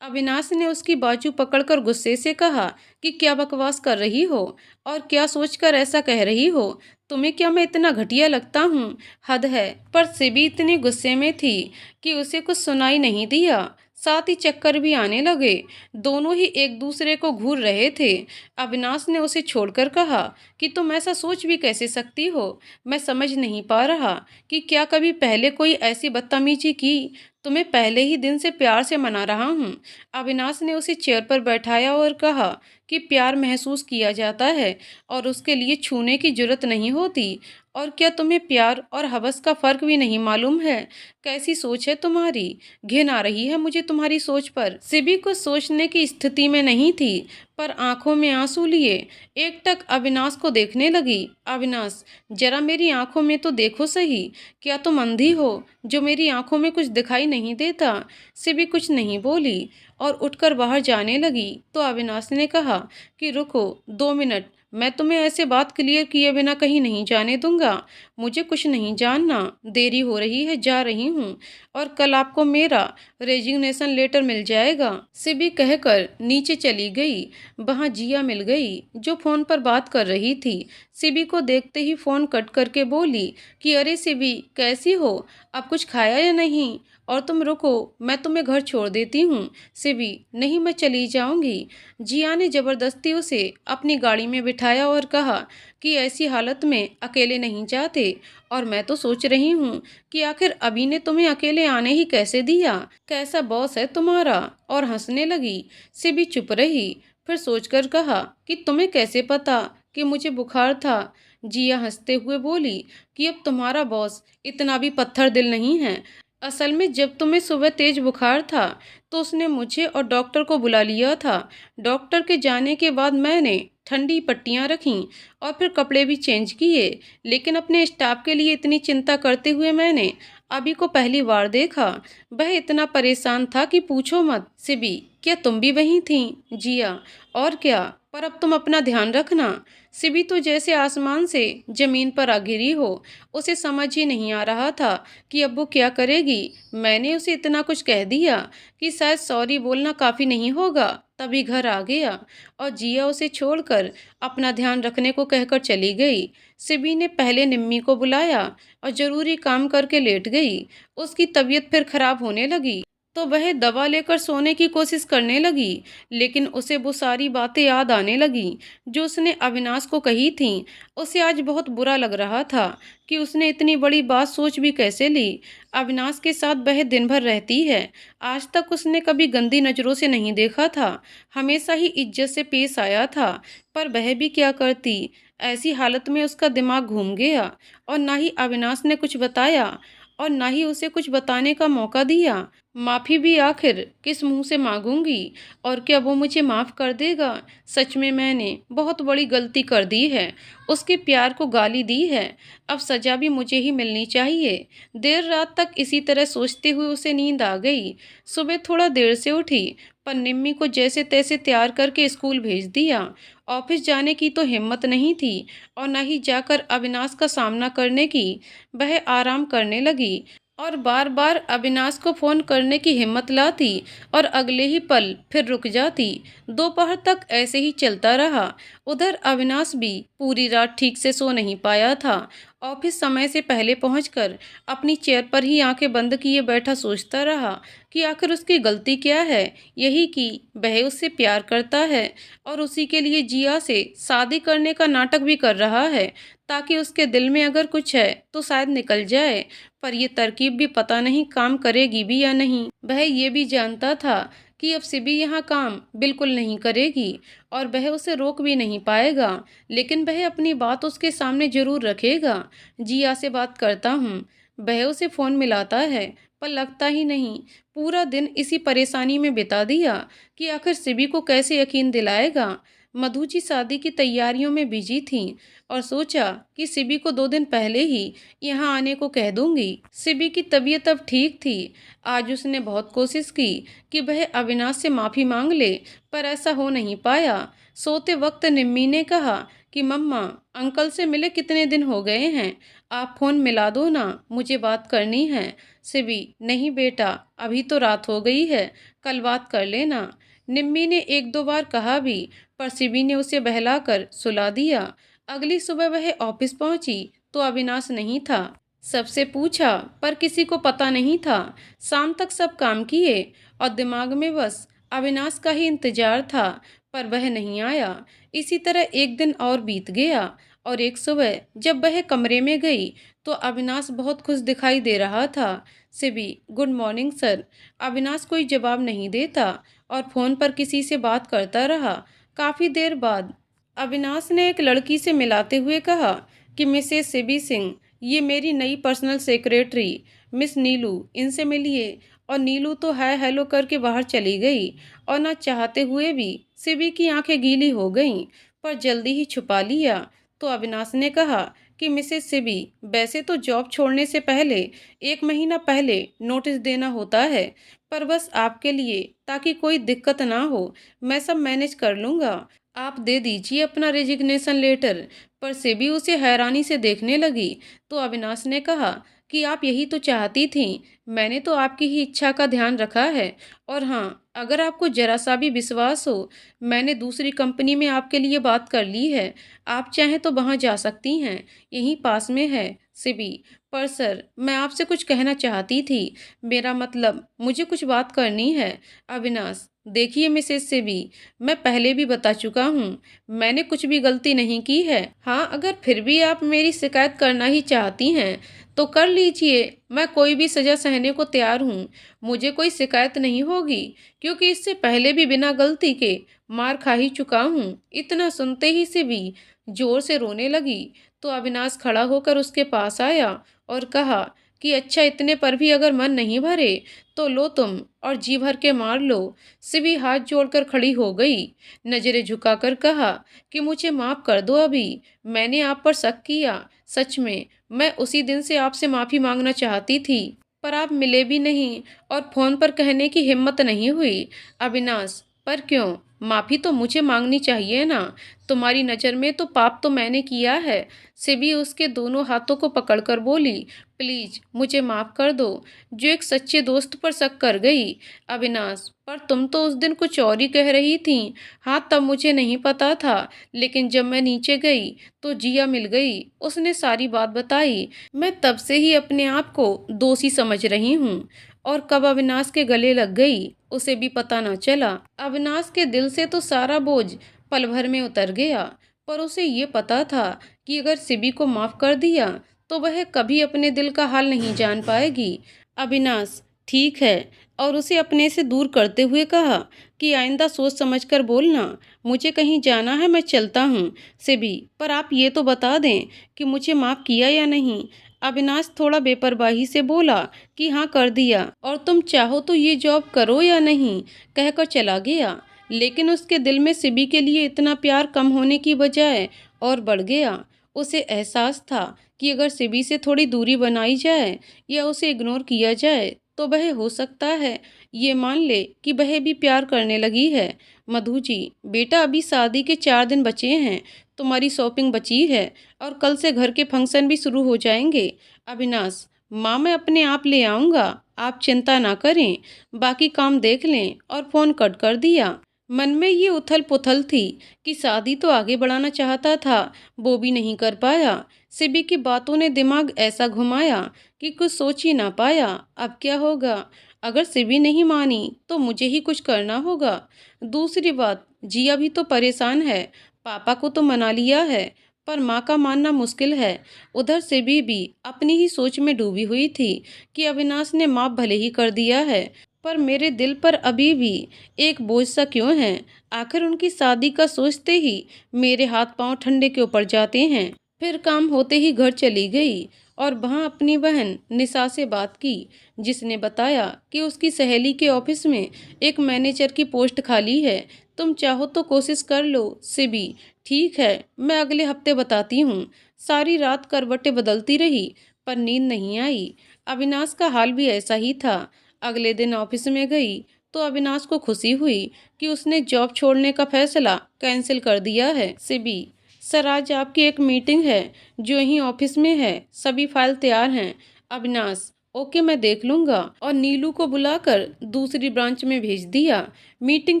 अविनाश ने उसकी बाजू पकड़कर गुस्से से कहा कि क्या बकवास कर रही हो और क्या सोचकर ऐसा कह रही हो? तुम्हें क्या मैं इतना घटिया लगता हूँ? हद है। पर सिबी इतनी गुस्से में थी कि उसे कुछ सुनाई नहीं दिया, साथ ही चक्कर भी आने लगे। दोनों ही एक दूसरे को घूर रहे थे। अविनाश ने उसे छोड़कर कहा कि तुम ऐसा सोच भी कैसे सकती हो? मैं समझ नहीं पा रहा कि क्या कभी पहले कोई ऐसी बदतमीजी की? तुम्हें पहले ही दिन से प्यार से मना रहा हूँ। अविनाश ने उसे चेयर पर बैठाया और कहा कि प्यार महसूस किया जाता है और उसके लिए छूने की जरूरत नहीं होती। और क्या तुम्हें प्यार और हवस का फर्क भी नहीं मालूम है? कैसी सोच है तुम्हारी? घिन आ रही है मुझे तुम्हारी सोच पर। सिबी को सोचने की स्थिति में नहीं थी, पर आंखों में आंसू लिए एकटक अविनाश को देखने लगी। अविनाश, जरा मेरी आंखों में तो देखो सही, क्या तुम अंधी हो जो मेरी आंखों में कुछ दिखाई नहीं देता? सिबी कुछ नहीं बोली और उठकर बाहर जाने लगी, तो अविनाश ने कहा कि रुको 2 मिनट, मैं तुम्हें ऐसे बात क्लियर किए बिना कहीं नहीं जाने दूंगा। मुझे कुछ नहीं जानना, देरी हो रही है, जा रही हूँ, और कल आपको मेरा रेजिग्नेशन लेटर मिल जाएगा। सिबी कहकर नीचे चली गई। वहाँ जिया मिल गई, जो फ़ोन पर बात कर रही थी। सिबी को देखते ही फ़ोन कट करके बोली कि अरे सिबी, कैसी हो? अब कुछ खाया या नहीं? और तुम रुको, मैं तुम्हें घर छोड़ देती हूँ। सिबी, नहीं मैं चली जाऊंगी। जिया ने जबरदस्ती उसे अपनी गाड़ी में बिठाया और कहा कि ऐसी हालत में अकेले नहीं जाते, और मैं तो सोच रही हूँ कि आखिर अभी ने तुम्हें अकेले आने ही कैसे दिया? कैसा बॉस है तुम्हारा? और हंसने लगी। सिबी चुप रही, फिर सोचकर कहा कि तुम्हें कैसे पता कि मुझे बुखार था? जिया हंसते हुए बोली कि अब तुम्हारा बॉस इतना भी पत्थर दिल नहीं है। असल में जब तुम्हें सुबह तेज बुखार था तो उसने मुझे और डॉक्टर को बुला लिया था। डॉक्टर के जाने के बाद मैंने ठंडी पट्टियां रखीं और फिर कपड़े भी चेंज किए, लेकिन अपने स्टाफ के लिए इतनी चिंता करते हुए मैंने अभी को पहली बार देखा। वह इतना परेशान था कि पूछो मत। सिबी, क्या तुम भी वहीं थीं? जिया, और क्या, पर अब तुम अपना ध्यान रखना। सिबी तो जैसे आसमान से जमीन पर आ गिरी हो। उसे समझ ही नहीं आ रहा था कि अब वो क्या करेगी। मैंने उसे इतना कुछ कह दिया कि शायद सॉरी बोलना काफ़ी नहीं होगा, तभी घर आ गया और जिया उसे छोड़कर अपना ध्यान रखने को कहकर चली गई। सिबी ने पहले निम्मी को बुलाया और ज़रूरी काम करके लेट गई। उसकी तबीयत फिर खराब होने लगी तो वह दवा लेकर सोने की कोशिश करने लगी, लेकिन उसे वो सारी बातें याद आने लगीं जो उसने अविनाश को कही थीं। उसे आज बहुत बुरा लग रहा था कि उसने इतनी बड़ी बात सोच भी कैसे ली। अविनाश के साथ वह दिन भर रहती है। आज तक उसने कभी गंदी नज़रों से नहीं देखा था, हमेशा ही इज्जत से पेश आया था। पर वह भी क्या करती। ऐसी हालत में उसका दिमाग घूम गया और ना ही अविनाश ने कुछ बताया और ना ही उसे कुछ बताने का मौका दिया। माफ़ी भी आखिर किस मुंह से मांगूंगी और क्या वो मुझे माफ़ कर देगा। सच में मैंने बहुत बड़ी गलती कर दी है, उसके प्यार को गाली दी है। अब सज़ा भी मुझे ही मिलनी चाहिए। देर रात तक इसी तरह सोचते हुए उसे नींद आ गई। सुबह थोड़ा देर से उठी, पर निम्मी को जैसे तैसे तैयार करके स्कूल भेज दिया। ऑफिस जाने की तो हिम्मत नहीं थी और न ही जाकर अविनाश का सामना करने की। वह आराम करने लगी और बार बार अविनाश को फ़ोन करने की हिम्मत लाती और अगले ही पल फिर रुक जाती। दोपहर तक ऐसे ही चलता रहा। उधर अविनाश भी पूरी रात ठीक से सो नहीं पाया था। ऑफिस समय से पहले पहुंचकर अपनी चेयर पर ही आंखें बंद किए बैठा सोचता रहा कि आखिर उसकी गलती क्या है। यही कि वह उससे प्यार करता है और उसी के लिए जिया से शादी करने का नाटक भी कर रहा है, ताकि उसके दिल में अगर कुछ है तो शायद निकल जाए। पर यह तरकीब भी पता नहीं काम करेगी भी या नहीं। वह ये भी जानता था कि अब सिबी यहाँ काम बिल्कुल नहीं करेगी और वह उसे रोक भी नहीं पाएगा, लेकिन वह अपनी बात उसके सामने जरूर रखेगा। जिया से बात करता हूँ। वह उसे फ़ोन मिलाता है, पर लगता ही नहीं। पूरा दिन इसी परेशानी में बिता दिया कि आखिर सिबी को कैसे यकीन दिलाएगा। मधु जी शादी की तैयारियों में बिजी थी और सोचा कि सिबी को 2 दिन पहले ही यहाँ आने को कह दूंगी। सिबी की तबीयत अब ठीक थी। आज उसने बहुत कोशिश की कि वह अविनाश से माफ़ी मांग ले, पर ऐसा हो नहीं पाया। सोते वक्त निम्मी ने कहा कि मम्मा, अंकल से मिले कितने दिन हो गए हैं, आप फ़ोन मिला दो ना, मुझे बात करनी है। सिबी, नहीं बेटा, अभी तो रात हो गई है, कल बात कर लेना। निम्मी ने 1-2 बार कहा भी, पर सिबी ने उसे बहलाकर सुला दिया। अगली सुबह वह ऑफिस पहुंची तो अविनाश नहीं था। सबसे पूछा पर किसी को पता नहीं था। शाम तक सब काम किए और दिमाग में बस अविनाश का ही इंतजार था, पर वह नहीं आया। इसी तरह एक दिन और बीत गया और एक सुबह जब वह कमरे में गई तो अविनाश बहुत खुश दिखाई दे रहा था। सिबी, गुड मॉर्निंग सर। अविनाश कोई जवाब नहीं देता और फ़ोन पर किसी से बात करता रहा। काफ़ी देर बाद अविनाश ने एक लड़की से मिलाते हुए कहा कि मिसेस सिबी सिंह, ये मेरी नई पर्सनल सेक्रेटरी मिस नीलू, इनसे मिलिए। और नीलू तो हाय हेलो करके बाहर चली गई और न चाहते हुए भी सिबी की आंखें गीली हो गईं, पर जल्दी ही छुपा लिया। तो अविनाश ने कहा कि मिसेस सिबी, वैसे तो जॉब छोड़ने से पहले 1 महीना पहले नोटिस देना होता है, पर बस आपके लिए, ताकि कोई दिक्कत ना हो, मैं सब मैनेज कर लूँगा। आप दे दीजिए अपना रेजिग्नेशन लेटर। पर सेबी उसे हैरानी से देखने लगी तो अविनाश ने कहा कि आप यही तो चाहती थीं। मैंने तो आपकी ही इच्छा का ध्यान रखा है। और हाँ, अगर आपको जरा सा भी विश्वास हो, मैंने दूसरी कंपनी में आपके लिए बात कर ली है। आप चाहें तो वहाँ जा सकती हैं, यहीं पास में है। सिबी, पर सर, मैं आपसे कुछ कहना चाहती थी। मेरा मतलब, मुझे कुछ बात करनी है। अविनाश, देखिए मिसेस सिबी, मैं पहले भी बता चुका हूँ, मैंने कुछ भी गलती नहीं की है। हाँ, अगर फिर भी आप मेरी शिकायत करना ही चाहती हैं तो कर लीजिए, मैं कोई भी सज़ा सहने को तैयार हूँ। मुझे कोई शिकायत नहीं होगी, क्योंकि इससे पहले भी बिना गलती के मार खा ही चुका हूँ। इतना सुनते ही से भी जोर से रोने लगी तो अविनाश खड़ा होकर उसके पास आया और कहा कि अच्छा, इतने पर भी अगर मन नहीं भरे तो लो तुम और जी भर के मार लो। सिबी हाथ जोड़कर खड़ी हो गई, नजरें झुकाकर कहा कि मुझे माफ़ कर दो अभी, मैंने आप पर शक किया। सच में मैं उसी दिन से आपसे माफ़ी मांगना चाहती थी, पर आप मिले भी नहीं और फ़ोन पर कहने की हिम्मत नहीं हुई। अविनाश, पर क्यों? माफ़ी तो मुझे मांगनी चाहिए ना। तुम्हारी नज़र में तो पाप तो मैंने किया है। सिबी उसके दोनों हाथों को पकड़कर बोली, प्लीज़ मुझे माफ़ कर दो, जो एक सच्चे दोस्त पर शक कर गई। अविनाश, पर तुम तो उस दिन कुछ और ही कह रही थीं। हाँ, तब मुझे नहीं पता था, लेकिन जब मैं नीचे गई तो जिया मिल गई। उसने सारी बात बताई। मैं तब से ही अपने आप को दोषी समझ रही हूँ, और कब अविनाश के गले लग गई उसे भी पता न चला। अविनाश के दिल से तो सारा बोझ पल भर में उतर गया, पर उसे ये पता था कि अगर सिबी को माफ़ कर दिया तो वह कभी अपने दिल का हाल नहीं जान पाएगी। अविनाश, ठीक है, और उसे अपने से दूर करते हुए कहा कि आइंदा सोच समझकर बोलना। मुझे कहीं जाना है, मैं चलता हूँ। सिबी, पर आप ये तो बता दें कि मुझे माफ़ किया या नहीं। अविनाश थोड़ा बेपरवाही से बोला कि हाँ, कर दिया, और तुम चाहो तो ये जॉब करो या नहीं, कहकर चला गया। लेकिन उसके दिल में सिबी के लिए इतना प्यार कम होने की बजाय और बढ़ गया। उसे एहसास था कि अगर सिबी से थोड़ी दूरी बनाई जाए या उसे इग्नोर किया जाए तो वह हो सकता है ये मान ले कि वह भी प्यार करने लगी है। मधु जी, बेटा अभी शादी के 4 दिन बचे हैं, तुम्हारी शॉपिंग बची है, और कल से घर के फंक्शन भी शुरू हो जाएंगे। अविनाश, माँ मैं अपने आप ले आऊँगा, आप चिंता ना करें, बाकी काम देख लें, और फ़ोन कट कर दिया। मन में ये उथल पुथल थी कि शादी तो आगे बढ़ाना चाहता था, वो भी नहीं कर पाया। सिबी की बातों ने दिमाग ऐसा घुमाया कि कुछ सोच ही ना पाया। अब क्या होगा? अगर सिबी नहीं मानी तो मुझे ही कुछ करना होगा। दूसरी बात, जिया भी तो परेशान है। पापा को तो मना लिया है, पर माँ का मानना मुश्किल है। उधर सिबी भी अपनी ही सोच में डूबी हुई थी कि अविनाश ने माफ़ भले ही कर दिया है, पर मेरे दिल पर अभी भी एक बोझ सा क्यों है। आखिर उनकी शादी का सोचते ही मेरे हाथ पांव ठंडे क्यों पड़ जाते हैं। फिर काम होते ही घर चली गई और वहां अपनी बहन निशा से बात की, जिसने बताया कि उसकी सहेली के ऑफिस में एक मैनेजर की पोस्ट खाली है। तुम चाहो तो कोशिश कर लो। सिबी, ठीक है, मैं अगले हफ्ते बताती हूँ। सारी रात करवटें बदलती रही, पर नींद नहीं आई। अविनाश का हाल भी ऐसा ही था। अगले दिन ऑफिस में गई तो अविनाश को खुशी हुई कि उसने जॉब छोड़ने का फैसला कैंसिल कर दिया है। सिबी, सर आज आपकी एक मीटिंग है जो यहीं ऑफिस में है, सभी फाइल तैयार हैं। अविनाश, ओके, मैं देख लूँगा, और नीलू को बुलाकर दूसरी ब्रांच में भेज दिया। मीटिंग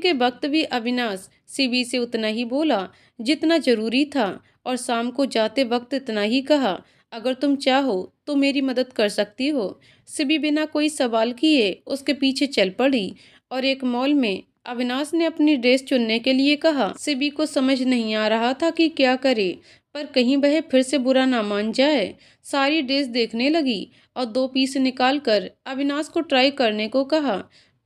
के वक्त भी अविनाश सिबी से उतना ही बोला जितना जरूरी था, और शाम को जाते वक्त इतना ही कहा, अगर तुम चाहो तो मेरी मदद कर सकती हो। सिबी बिना कोई सवाल किए उसके पीछे चल पड़ी, और एक मॉल में अविनाश ने अपनी ड्रेस चुनने के लिए कहा। सिबी को समझ नहीं आ रहा था कि क्या करे, पर कहीं वह फिर से बुरा ना मान जाए। सारी ड्रेस देखने लगी और 2 पीस निकाल कर अविनाश को ट्राई करने को कहा,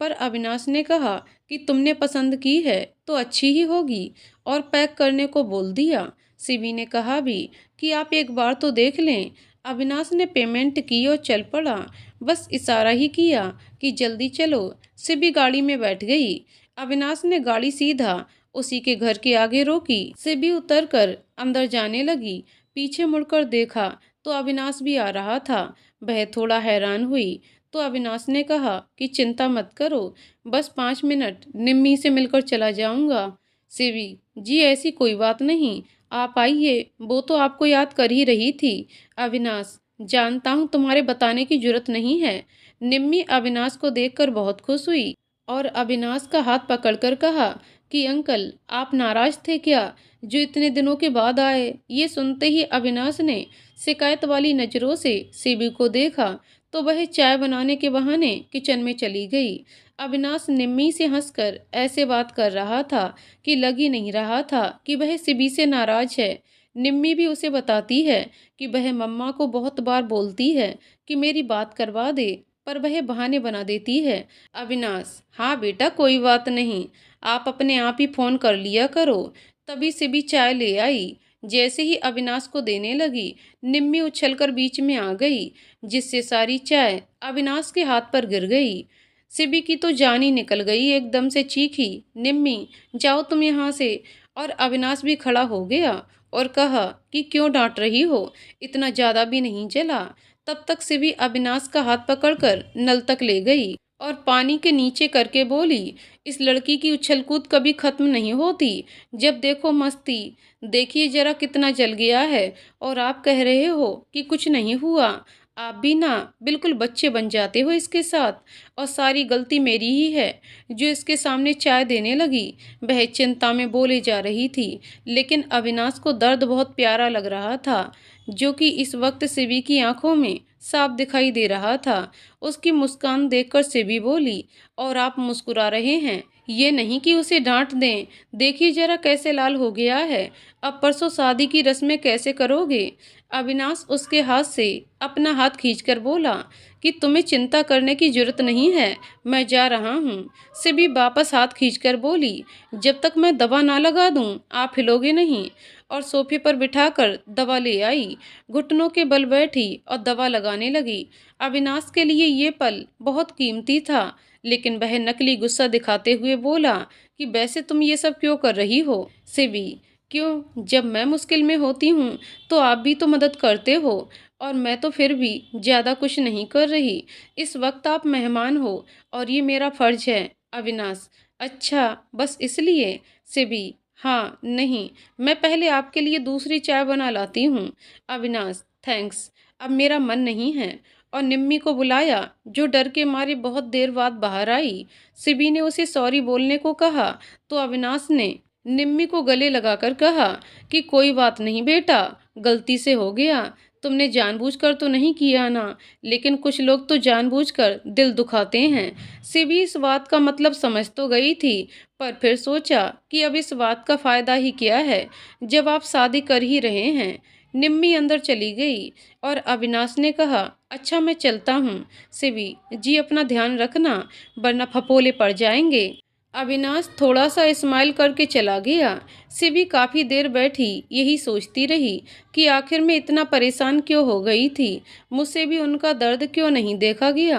पर अविनाश ने कहा कि तुमने पसंद की है तो अच्छी ही होगी, और पैक करने को बोल दिया। सिबी ने कहा भी कि आप एक बार तो देख लें। अविनाश ने पेमेंट की और चल पड़ा, बस इशारा ही किया कि जल्दी चलो। सिबी गाड़ी में बैठ गई। अविनाश ने गाड़ी सीधा उसी के घर के आगे रोकी। सिबी उतरकर अंदर जाने लगी। पीछे मुड़कर देखा तो अविनाश भी आ रहा था। वह थोड़ा हैरान हुई तो अविनाश ने कहा कि चिंता मत करो, बस 5 मिनट निम्मी से मिलकर चला जाऊंगा। सिबी, जी ऐसी कोई बात नहीं, आप आइए, वो तो आपको याद कर ही रही थी। अविनाश, जानता हूँ तुम्हारे बताने की जरूरत नहीं है। निम्मी अविनाश को देखकर बहुत खुश हुई और अविनाश का हाथ पकड़कर कहा कि अंकल, आप नाराज थे क्या जो इतने दिनों के बाद आए। ये सुनते ही अविनाश ने शिकायत वाली नज़रों से सिबी को देखा तो वह चाय बनाने के बहाने किचन में चली गई। अविनाश निम्मी से हंसकर ऐसे बात कर रहा था कि लग ही नहीं रहा था कि वह सिबी से नाराज है। निम्मी भी उसे बताती है कि वह मम्मा को बहुत बार बोलती है कि मेरी बात करवा दे, पर वह बहाने बना देती है। अविनाश, हाँ बेटा, कोई बात नहीं, आप अपने आप ही फ़ोन कर लिया करो। तभी सिबी चाय ले आई। जैसे ही अविनाश को देने लगी, निम्मी उछलकर बीच में आ गई, जिससे सारी चाय अविनाश के हाथ पर गिर गई। सिबी की तो जान ही निकल गई, एकदम से चीखी, निम्मी जाओ तुम यहाँ से। और अविनाश भी खड़ा हो गया और कहा कि क्यों डांट रही हो, इतना ज़्यादा भी नहीं जला। तब तक सिबी अविनाश का हाथ पकड़कर नल तक ले गई। और पानी के नीचे करके बोली, इस लड़की की उछल कूद कभी खत्म नहीं होती। जब देखो मस्ती, देखिए जरा कितना जल गया है, और आप कह रहे हो कि कुछ नहीं हुआ। आप भी ना बिल्कुल बच्चे बन जाते हो इसके साथ, और सारी गलती मेरी ही है जो इसके सामने चाय देने लगी। वह चिंता में बोले जा रही थी, लेकिन अविनाश को दर्द बहुत प्यारा लग रहा था, जो कि इस वक्त सिबी की आंखों में साफ दिखाई दे रहा था। उसकी मुस्कान देखकर सिबी बोली, और आप मुस्कुरा रहे हैं, ये नहीं कि उसे डांट दें। देखिए जरा कैसे लाल हो गया है। अब परसों शादी की रस्में कैसे करोगे? अविनाश उसके हाथ से अपना हाथ खींचकर बोला कि तुम्हें चिंता करने की जरूरत नहीं है, मैं जा रहा हूँ। सिबी वापस हाथ खींचकर बोली, जब तक मैं दवा ना लगा दूँ आप हिलोगे नहीं। और सोफे पर बिठाकर दवा ले आई, घुटनों के बल बैठी और दवा लगाने लगी। अविनाश के लिए ये पल बहुत कीमती था, लेकिन वह नकली गुस्सा दिखाते हुए बोला कि वैसे तुम ये सब क्यों कर रही हो सिबी? क्यों? जब मैं मुश्किल में होती हूँ तो आप भी तो मदद करते हो, और मैं तो फिर भी ज़्यादा कुछ नहीं कर रही। इस वक्त आप मेहमान हो और ये मेरा फर्ज है। अविनाश, अच्छा बस इसलिए? सिबी, हाँ नहीं, मैं पहले आपके लिए दूसरी चाय बना लाती हूँ। अविनाश, थैंक्स, अब मेरा मन नहीं है। और निम्मी को बुलाया, जो डर के मारे बहुत देर बाद बाहर आई। सिबी ने उसे सॉरी बोलने को कहा तो अविनाश ने निम्मी को गले लगाकर कहा कि कोई बात नहीं बेटा, गलती से हो गया, तुमने जानबूझकर तो नहीं किया ना। लेकिन कुछ लोग तो जानबूझकर दिल दुखाते हैं। सिबी इस बात का मतलब समझ तो गई थी, पर फिर सोचा कि अब इस बात का फायदा ही क्या है, जब आप शादी कर ही रहे हैं। निम्मी अंदर चली गई और अविनाश ने कहा, अच्छा मैं चलता हूँ। सिबी, जी अपना ध्यान रखना, वरना फपोले पड़ जाएंगे। अविनाश थोड़ा सा स्माइल करके चला गया। सिबी काफ़ी देर बैठी यही सोचती रही कि आखिर में इतना परेशान क्यों हो गई थी। मुझसे भी उनका दर्द क्यों नहीं देखा गया।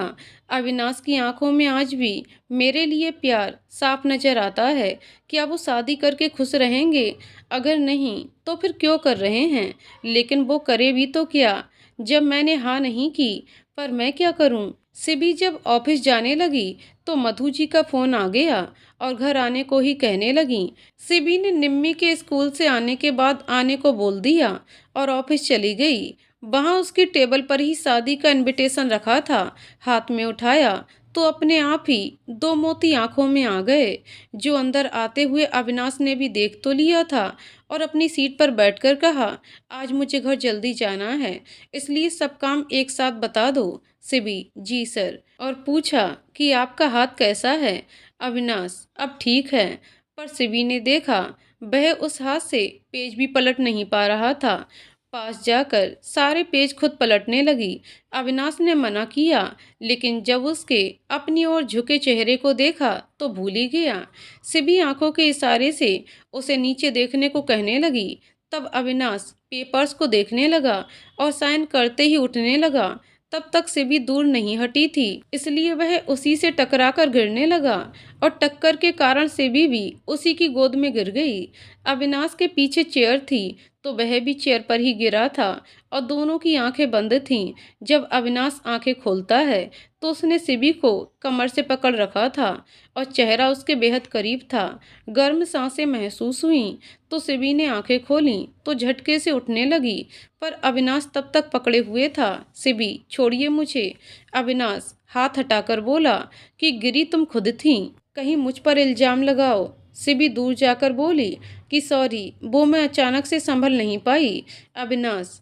अविनाश की आंखों में आज भी मेरे लिए प्यार साफ नजर आता है। क्या वो शादी करके खुश रहेंगे? अगर नहीं तो फिर क्यों कर रहे हैं? लेकिन वो करे भी तो क्या, जब मैंने हाँ नहीं की। पर मैं क्या करूं? सिबी जब ऑफिस जाने लगी तो मधु जी का फोन आ गया और घर आने को ही कहने लगी। सिबी ने निम्मी के स्कूल से आने के बाद आने को बोल दिया और ऑफिस चली गई। वहां उसकी टेबल पर ही शादी का इनविटेशन रखा था। हाथ में उठाया तो अपने आप ही दो मोती आंखों में आ गए, जो अंदर आते हुए अविनाश ने भी देख तो लिया था और अपनी सीट पर बैठकर कहा, आज मुझे घर जल्दी जाना है, इसलिए सब काम एक साथ बता दो। सिबी, जी सर। और पूछा कि आपका हाथ कैसा है? अविनाश, अब ठीक है। पर सिबी ने देखा वह उस हाथ से पेज भी पलट नहीं पा रहा था। पास जाकर सारे पेज खुद पलटने लगी। अविनाश ने मना किया, लेकिन जब उसके अपनी ओर झुके चेहरे को देखा तो भूल ही गया। सिबी आंखों के इशारे से उसे नीचे देखने को कहने लगी। तब अविनाश पेपर्स को देखने लगा और साइन करते ही उठने लगा। तब तक सिबी दूर नहीं हटी थी, इसलिए वह उसी से टकराकर गिरने लगा, और टक्कर के कारण सिबी भी उसी की गोद में गिर गई। अविनाश के पीछे चेयर थी तो वह भी चेयर पर ही गिरा था, और दोनों की आंखें बंद थीं। जब अविनाश आंखें खोलता है तो उसने सिबी को कमर से पकड़ रखा था और चेहरा उसके बेहद करीब था। गर्म सांसें महसूस हुईं तो सिबी ने आंखें खोलीं तो झटके से उठने लगी, पर अविनाश तब तक पकड़े हुए था। सिबी, छोड़िए मुझे। अविनाश हाथ हटाकर बोला कि गिरी तुम खुद थी, कहीं मुझ पर इल्जाम लगाओ। सिबी दूर जाकर बोली कि सॉरी, वो मैं अचानक से संभल नहीं पाई। अविनाश,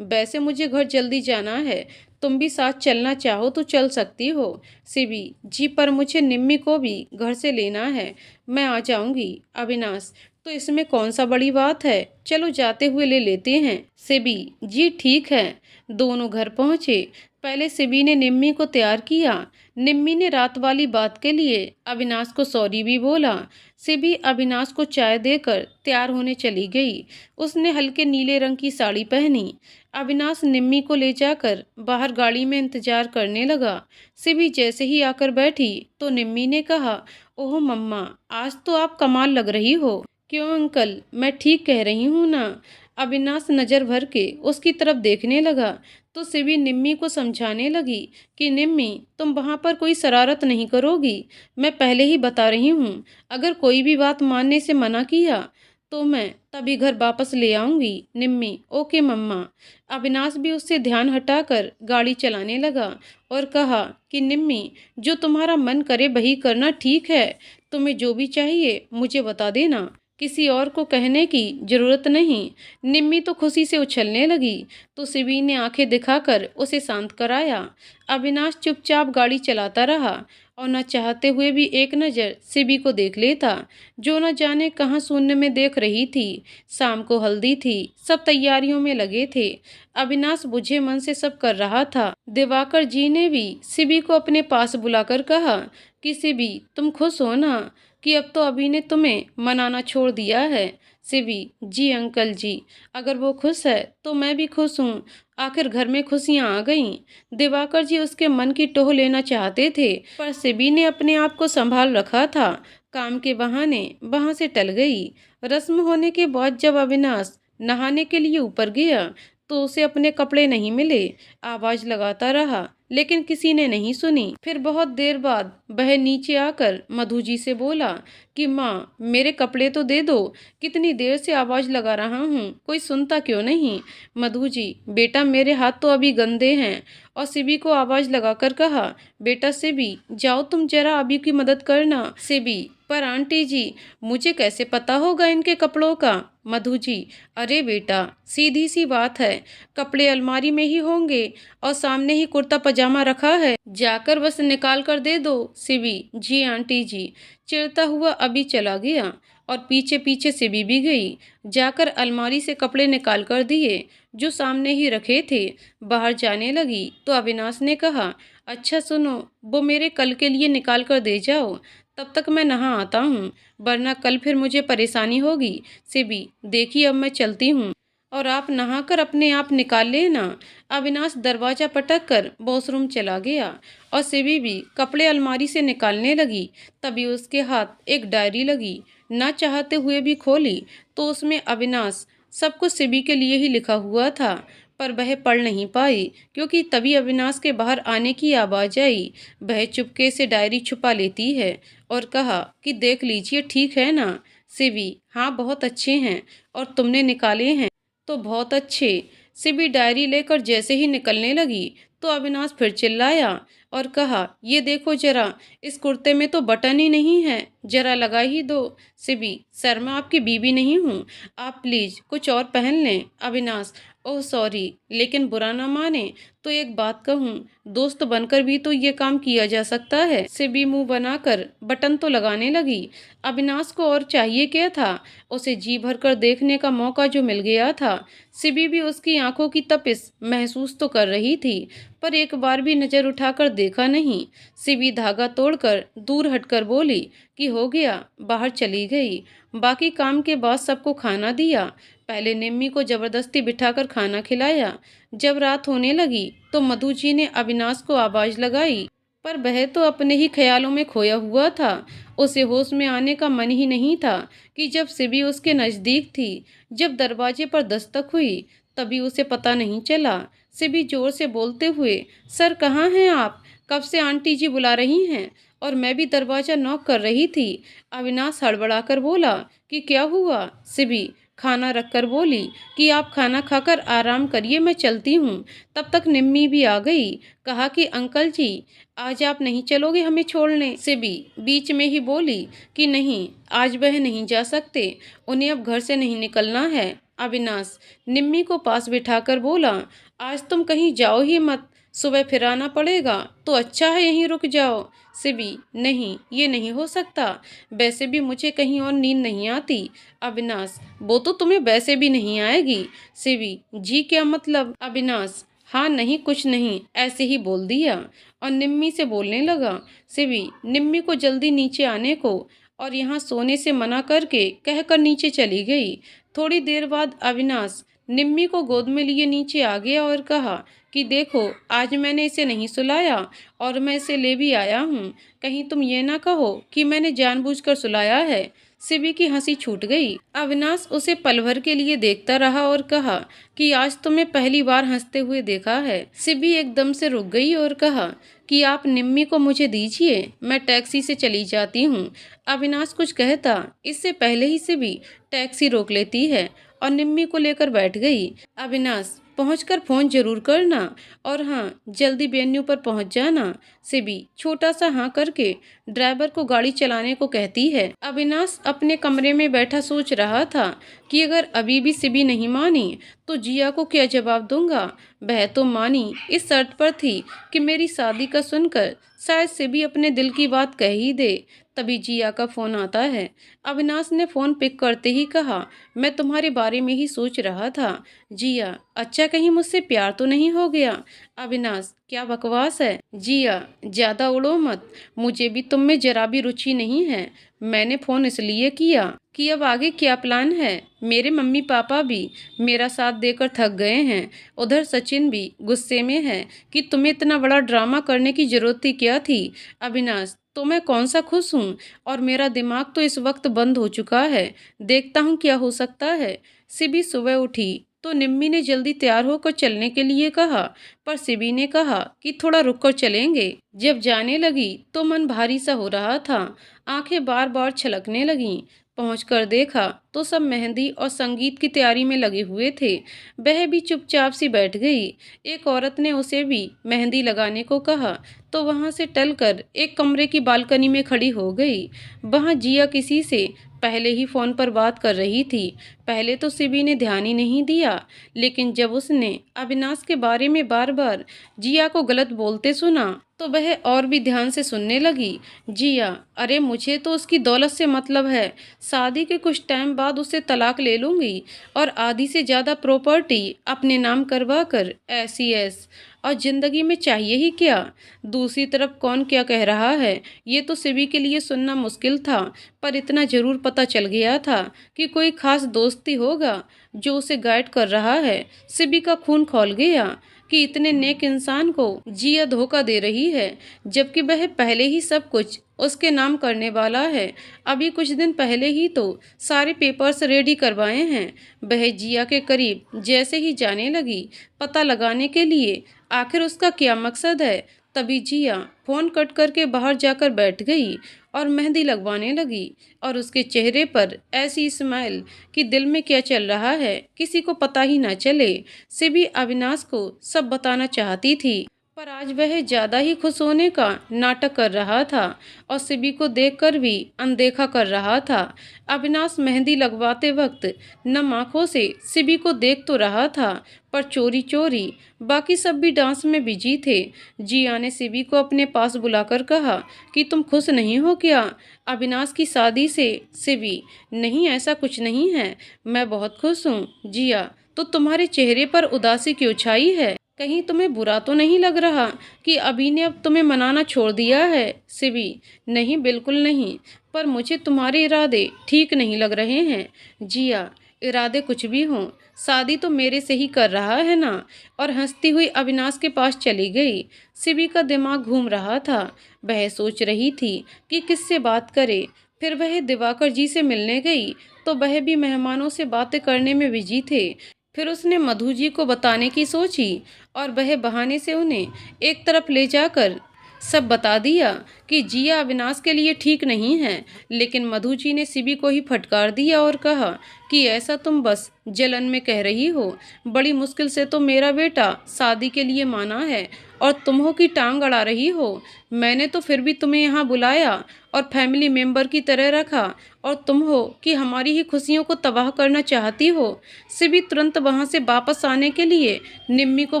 वैसे मुझे घर जल्दी जाना है, तुम भी साथ चलना चाहो तो चल सकती हो। सिबी, जी पर मुझे निम्मी को भी घर से लेना है, मैं आ जाऊंगी। अविनाश, तो इसमें कौन सा बड़ी बात है, चलो जाते हुए ले लेते हैं। सिबी, जी ठीक है। दोनों घर पहुंचे। पहले सिबी ने निम्मी को तैयार किया। निम्मी ने रात वाली बात के लिए अविनाश को सॉरी भी बोला। सिबी अविनाश को चाय देकर तैयार होने चली गई। उसने हल्के नीले रंग की साड़ी पहनी। अविनाश निम्मी को ले जाकर बाहर गाड़ी में इंतजार करने लगा। सिबी जैसे ही आकर बैठी तो निम्मी ने कहा, ओह मम्मा, आज तो आप कमाल लग रही हो। क्यों अंकल, मैं ठीक कह रही हूँ ना? अविनाश नज़र भर के उसकी तरफ देखने लगा तो सिबी निम्मी को समझाने लगी कि निम्मी, तुम वहाँ पर कोई शरारत नहीं करोगी। मैं पहले ही बता रही हूँ, अगर कोई भी बात मानने से मना किया तो मैं तभी घर वापस ले आऊंगी। निम्मी, ओके मम्मा। अविनाश भी उससे ध्यान हटाकर गाड़ी चलाने लगा और कहा कि निम्मी, जो तुम्हारा मन करे वही करना, ठीक है। तुम्हें जो भी चाहिए मुझे बता देना, किसी और को कहने की जरूरत नहीं। निम्मी तो खुशी से उछलने लगी तो सिबी ने आंखें दिखाकर उसे शांत कराया। अविनाश चुपचाप गाड़ी चलाता रहा और न चाहते हुए भी एक नज़र सिबी को देख लेता, जो न जाने कहाँ शून्य में देख रही थी। शाम को हल्दी थी, सब तैयारियों में लगे थे। अविनाश बुझे मन से सब कर रहा था। दिवाकर जी ने भी सिबी को अपने पास बुलाकर कहा कि सिबी, तुम खुश हो ना कि अब तो अभी ने तुम्हें मनाना छोड़ दिया है। सिबी, जी अंकल जी, अगर वो खुश है तो मैं भी खुश हूँ। आखिर घर में खुशियाँ आ गईं। दिवाकर जी उसके मन की टोह लेना चाहते थे, पर सिबी ने अपने आप को संभाल रखा था। काम के बहाने वहां से टल गई। रस्म होने के बाद जब अविनाश नहाने के लिए ऊपर गया तो उसे अपने कपड़े नहीं मिले। आवाज लगाता रहा लेकिन किसी ने नहीं सुनी। फिर बहुत देर बाद वह नीचे आकर मधु जी से बोला कि माँ, मेरे कपड़े तो दे दो, कितनी देर से आवाज लगा रहा हूँ, कोई सुनता क्यों नहीं। मधु जी, बेटा मेरे हाथ तो अभी गंदे हैं। और सिबी को आवाज लगाकर कहा, बेटा सिबी, जाओ तुम जरा अभी की मदद करना। सिबी, पर आंटी जी, मुझे कैसे पता होगा इनके कपड़ों का। मधु जी, अरे बेटा, सीधी सी बात है, कपड़े अलमारी में ही होंगे और सामने ही कुर्ता पजामा रखा है, जाकर बस निकाल कर दे दो। सिबी, जी आंटी जी। चिढ़ता हुआ अभी चला गया और पीछे पीछे सिबी भी गई। जाकर अलमारी से कपड़े निकाल कर दिए जो सामने ही रखे थे। बाहर जाने लगी तो अविनाश ने कहा, अच्छा सुनो, वो मेरे कल के लिए निकाल कर दे जाओ, तब तक मैं नहा आता हूँ, वरना कल फिर मुझे परेशानी होगी। सिबी, देखिए अब मैं चलती हूँ और आप नहाकर अपने आप निकाल लेना। अविनाश दरवाजा पटक कर वॉशरूम चला गया और सिबी भी कपड़े अलमारी से निकालने लगी। तभी उसके हाथ एक डायरी लगी। ना चाहते हुए भी खोली तो उसमें अविनाश सब कुछ सिबी के लिए ही लिखा हुआ था, पर वह पढ़ नहीं पाई क्योंकि तभी अविनाश के बाहर आने की आवाज़ आई। वह चुपके से डायरी छुपा लेती है और कहा कि देख लीजिए, ठीक है ना। सिबी, हाँ बहुत अच्छे हैं, और तुमने निकाले हैं तो बहुत अच्छे। सिबी डायरी लेकर जैसे ही निकलने लगी तो अविनाश फिर चिल्लाया और कहा, ये देखो जरा, इस कुर्ते में तो बटन ही नहीं है, जरा लगा ही दो। सिबी, सर मैं आपकी बीवी नहीं हूँ, आप प्लीज कुछ और पहन लें। अविनाश, ओह सॉरी, लेकिन बुरा ना माने तो एक बात कहूँ, दोस्त बनकर भी तो ये काम किया जा सकता है। सिबी मुंह बनाकर बटन तो लगाने लगी। अविनाश को और चाहिए क्या था, उसे जी भरकर देखने का मौका जो मिल गया था। सिबी भी उसकी आंखों की तपिश महसूस तो कर रही थी, पर एक बार भी नजर उठाकर देखा नहीं। सिबी धागा तोड़कर दूर हटकर बोली कि हो गया, बाहर चली गई। बाकी काम के बाद सबको खाना दिया। पहले निम्मी को जबरदस्ती बिठाकर खाना खिलाया। जब रात होने लगी तो मधु जी ने अविनाश को आवाज लगाई, पर वह तो अपने ही ख्यालों में खोया हुआ था। उसे होश में आने का मन ही नहीं था कि जब सिबी उसके नजदीक थी। जब दरवाजे पर दस्तक हुई तभी उसे पता नहीं चला। सिबी जोर से बोलते हुए, सर कहाँ हैं आप, कब से आंटी जी बुला रही हैं और मैं भी दरवाजा नॉक कर रही थी। अविनाश हड़बड़ाकर बोला कि क्या हुआ। सिबी खाना रखकर बोली कि आप खाना खाकर आराम करिए, मैं चलती हूँ। तब तक निम्मी भी आ गई। कहा कि अंकल जी, आज आप नहीं चलोगे हमें छोड़ने। सिबी बीच में ही बोली कि नहीं, आज वह नहीं जा सकते, उन्हें अब घर से नहीं निकलना है। अविनाश निम्मी को पास बिठाकर बोला, आज तुम कहीं जाओ ही मत, सुबह फिर आना पड़ेगा तो अच्छा है यहीं रुक जाओ। सिबी, नहीं ये नहीं हो सकता, वैसे भी मुझे कहीं और नींद नहीं आती। अविनाश, वो तो तुम्हें वैसे भी नहीं आएगी। सिबी, जी क्या मतलब। अविनाश, हाँ नहीं कुछ नहीं, ऐसे ही बोल दिया और निम्मी से बोलने लगा। सिबी निम्मी को जल्दी नीचे आने को और यहाँ सोने से मना करके कहकर नीचे चली गई। थोड़ी देर बाद अविनाश निम्मी को गोद में लिए नीचे आ गया और कहा कि देखो, आज मैंने इसे नहीं सुलाया और मैं इसे ले भी आया हूँ। कहीं तुम ये ना कहो कि मैंने जानबूझकर सुलाया है। सिबी की हंसी छूट गई। अविनाश उसे पल भर के लिए देखता रहा और कहा कि आज तुम्हें पहली बार हंसते हुए देखा है। सिबी एकदम से रुक गई और कहा कि आप निम्मी को मुझे दीजिए, मैं टैक्सी से चली जाती हूँ। अविनाश कुछ कहता इससे पहले ही सिबी टैक्सी रोक लेती है और निम्मी को लेकर बैठ गई। अविनाश, पहुंचकर फोन जरूर करना और हाँ, जल्दी वेन्यू पर पहुंच जाना। सिबी छोटा सा हाँ करके ड्राइवर को गाड़ी चलाने को कहती है। अविनाश अपने कमरे में बैठा सोच रहा था कि अगर अभी भी सिबी नहीं मानी तो जिया को क्या जवाब दूंगा। वह तो मानी इस शर्त पर थी कि मेरी शादी का सुनकर शायद सिबी अपने दिल की बात कह ही दे। तभी जिया का फोन आता है। अविनाश ने फोन पिक करते ही कहा, मैं तुम्हारे बारे में ही सोच रहा था। जिया, अच्छा कहीं मुझसे प्यार तो नहीं हो गया। अविनाश, क्या बकवास है। जिया, ज्यादा उड़ो मत, मुझे भी तुम में जरा भी रुचि नहीं है। मैंने फोन इसलिए किया कि अब आगे क्या प्लान है। मेरे मम्मी पापा भी मेरा साथ देकर थक गए हैं। उधर सचिन भी गुस्से में है कि तुम्हें इतना बड़ा ड्रामा करने की जरूरत ही क्या थी। अविनाश, तो मैं कौन सा खुश हूँ और मेरा दिमाग तो इस वक्त बंद हो चुका है। देखता हूँ क्या हो सकता है। सिबी सुबह उठी तो निम्मी ने जल्दी तैयार होकर चलने के लिए कहा, पर सिबी ने कहा कि थोड़ा रुक कर चलेंगे। जब जाने लगी तो मन भारी सा हो रहा था, आंखें बार बार छलकने लगीं। पहुंचकर देखा तो सब मेहंदी और संगीत की तैयारी में लगे हुए थे। वह भी चुपचाप सी बैठ गई। एक औरत ने उसे भी मेहंदी लगाने को कहा तो वहां से टलकर एक कमरे की बालकनी में खड़ी हो गई। वहां जिया किसी से पहले ही फोन पर बात कर रही थी। पहले तो सिबी ने ध्यान ही नहीं दिया, लेकिन जब उसने अविनाश के बारे में बार बार जिया को गलत बोलते सुना तो वह और भी ध्यान से सुनने लगी। जिया, अरे मुझे तो उसकी दौलत से मतलब है। शादी के कुछ टाइम बाद उसे तलाक ले लूंगी और आधी से ज़्यादा प्रॉपर्टी अपने नाम करवा कर ऐसी ऐस और जिंदगी में चाहिए ही क्या। दूसरी तरफ कौन क्या कह रहा है ये तो सिबी के लिए सुनना मुश्किल था, पर इतना जरूर पता चल गया था कि कोई खास दोस्ती होगा जो उसे गाइड कर रहा है। सिबी का खून खौल गया कि इतने नेक इंसान को जिया धोखा दे रही है, जबकि वह पहले ही सब कुछ उसके नाम करने वाला है। अभी कुछ दिन पहले ही तो सारे पेपर्स रेडी करवाए हैं। वह जिया के करीब जैसे ही जाने लगी पता लगाने के लिए आखिर उसका क्या मकसद है, तभी जिया फोन कट करके बाहर जाकर बैठ गई और मेहंदी लगवाने लगी और उसके चेहरे पर ऐसी स्माइल कि दिल में क्या चल रहा है किसी को पता ही ना चले। सिबी अविनाश को सब बताना चाहती थी, पर आज वह ज्यादा ही खुश होने का नाटक कर रहा था और सिबी को देखकर भी अनदेखा कर रहा था। अविनाश मेहंदी लगवाते वक्त नम आंखों से सिबी को देख तो रहा था, पर चोरी चोरी बाकी सब भी डांस में बिजी थे। जिया ने सिबी को अपने पास बुलाकर कहा कि तुम खुश नहीं हो क्या अविनाश की शादी से। सिबी, नहीं ऐसा कुछ नहीं है, मैं बहुत खुश हूँ। जिया, तो तुम्हारे चेहरे पर उदासी क्यों छाई है। कहीं तुम्हें बुरा तो नहीं लग रहा कि अभी ने अब तुम्हें मनाना छोड़ दिया है। सिबी, नहीं बिल्कुल नहीं, पर मुझे तुम्हारे इरादे ठीक नहीं लग रहे हैं। जिया, इरादे कुछ भी हों, शादी तो मेरे से ही कर रहा है ना। और हंसती हुई अविनाश के पास चली गई। सिबी का दिमाग घूम रहा था। वह सोच रही थी कि किससे बात करे। फिर वह दिवाकर जी से मिलने गई तो वह भी मेहमानों से बातें करने में बिजी थे। फिर उसने मधु जी को बताने की सोची और वह बहाने से उन्हें एक तरफ ले जाकर सब बता दिया कि जिया अविनाश के लिए ठीक नहीं है। लेकिन मधु जी ने सिबी को ही फटकार दिया और कहा कि ऐसा तुम बस जलन में कह रही हो। बड़ी मुश्किल से तो मेरा बेटा शादी के लिए माना है और तुम हो की टांग अड़ा रही हो। मैंने तो फिर भी तुम्हें यहाँ बुलाया और फैमिली मेंबर की तरह रखा और तुम हो कि हमारी ही खुशियों को तबाह करना चाहती हो। सिबी तुरंत वहाँ से वापस आने के लिए निम्मी को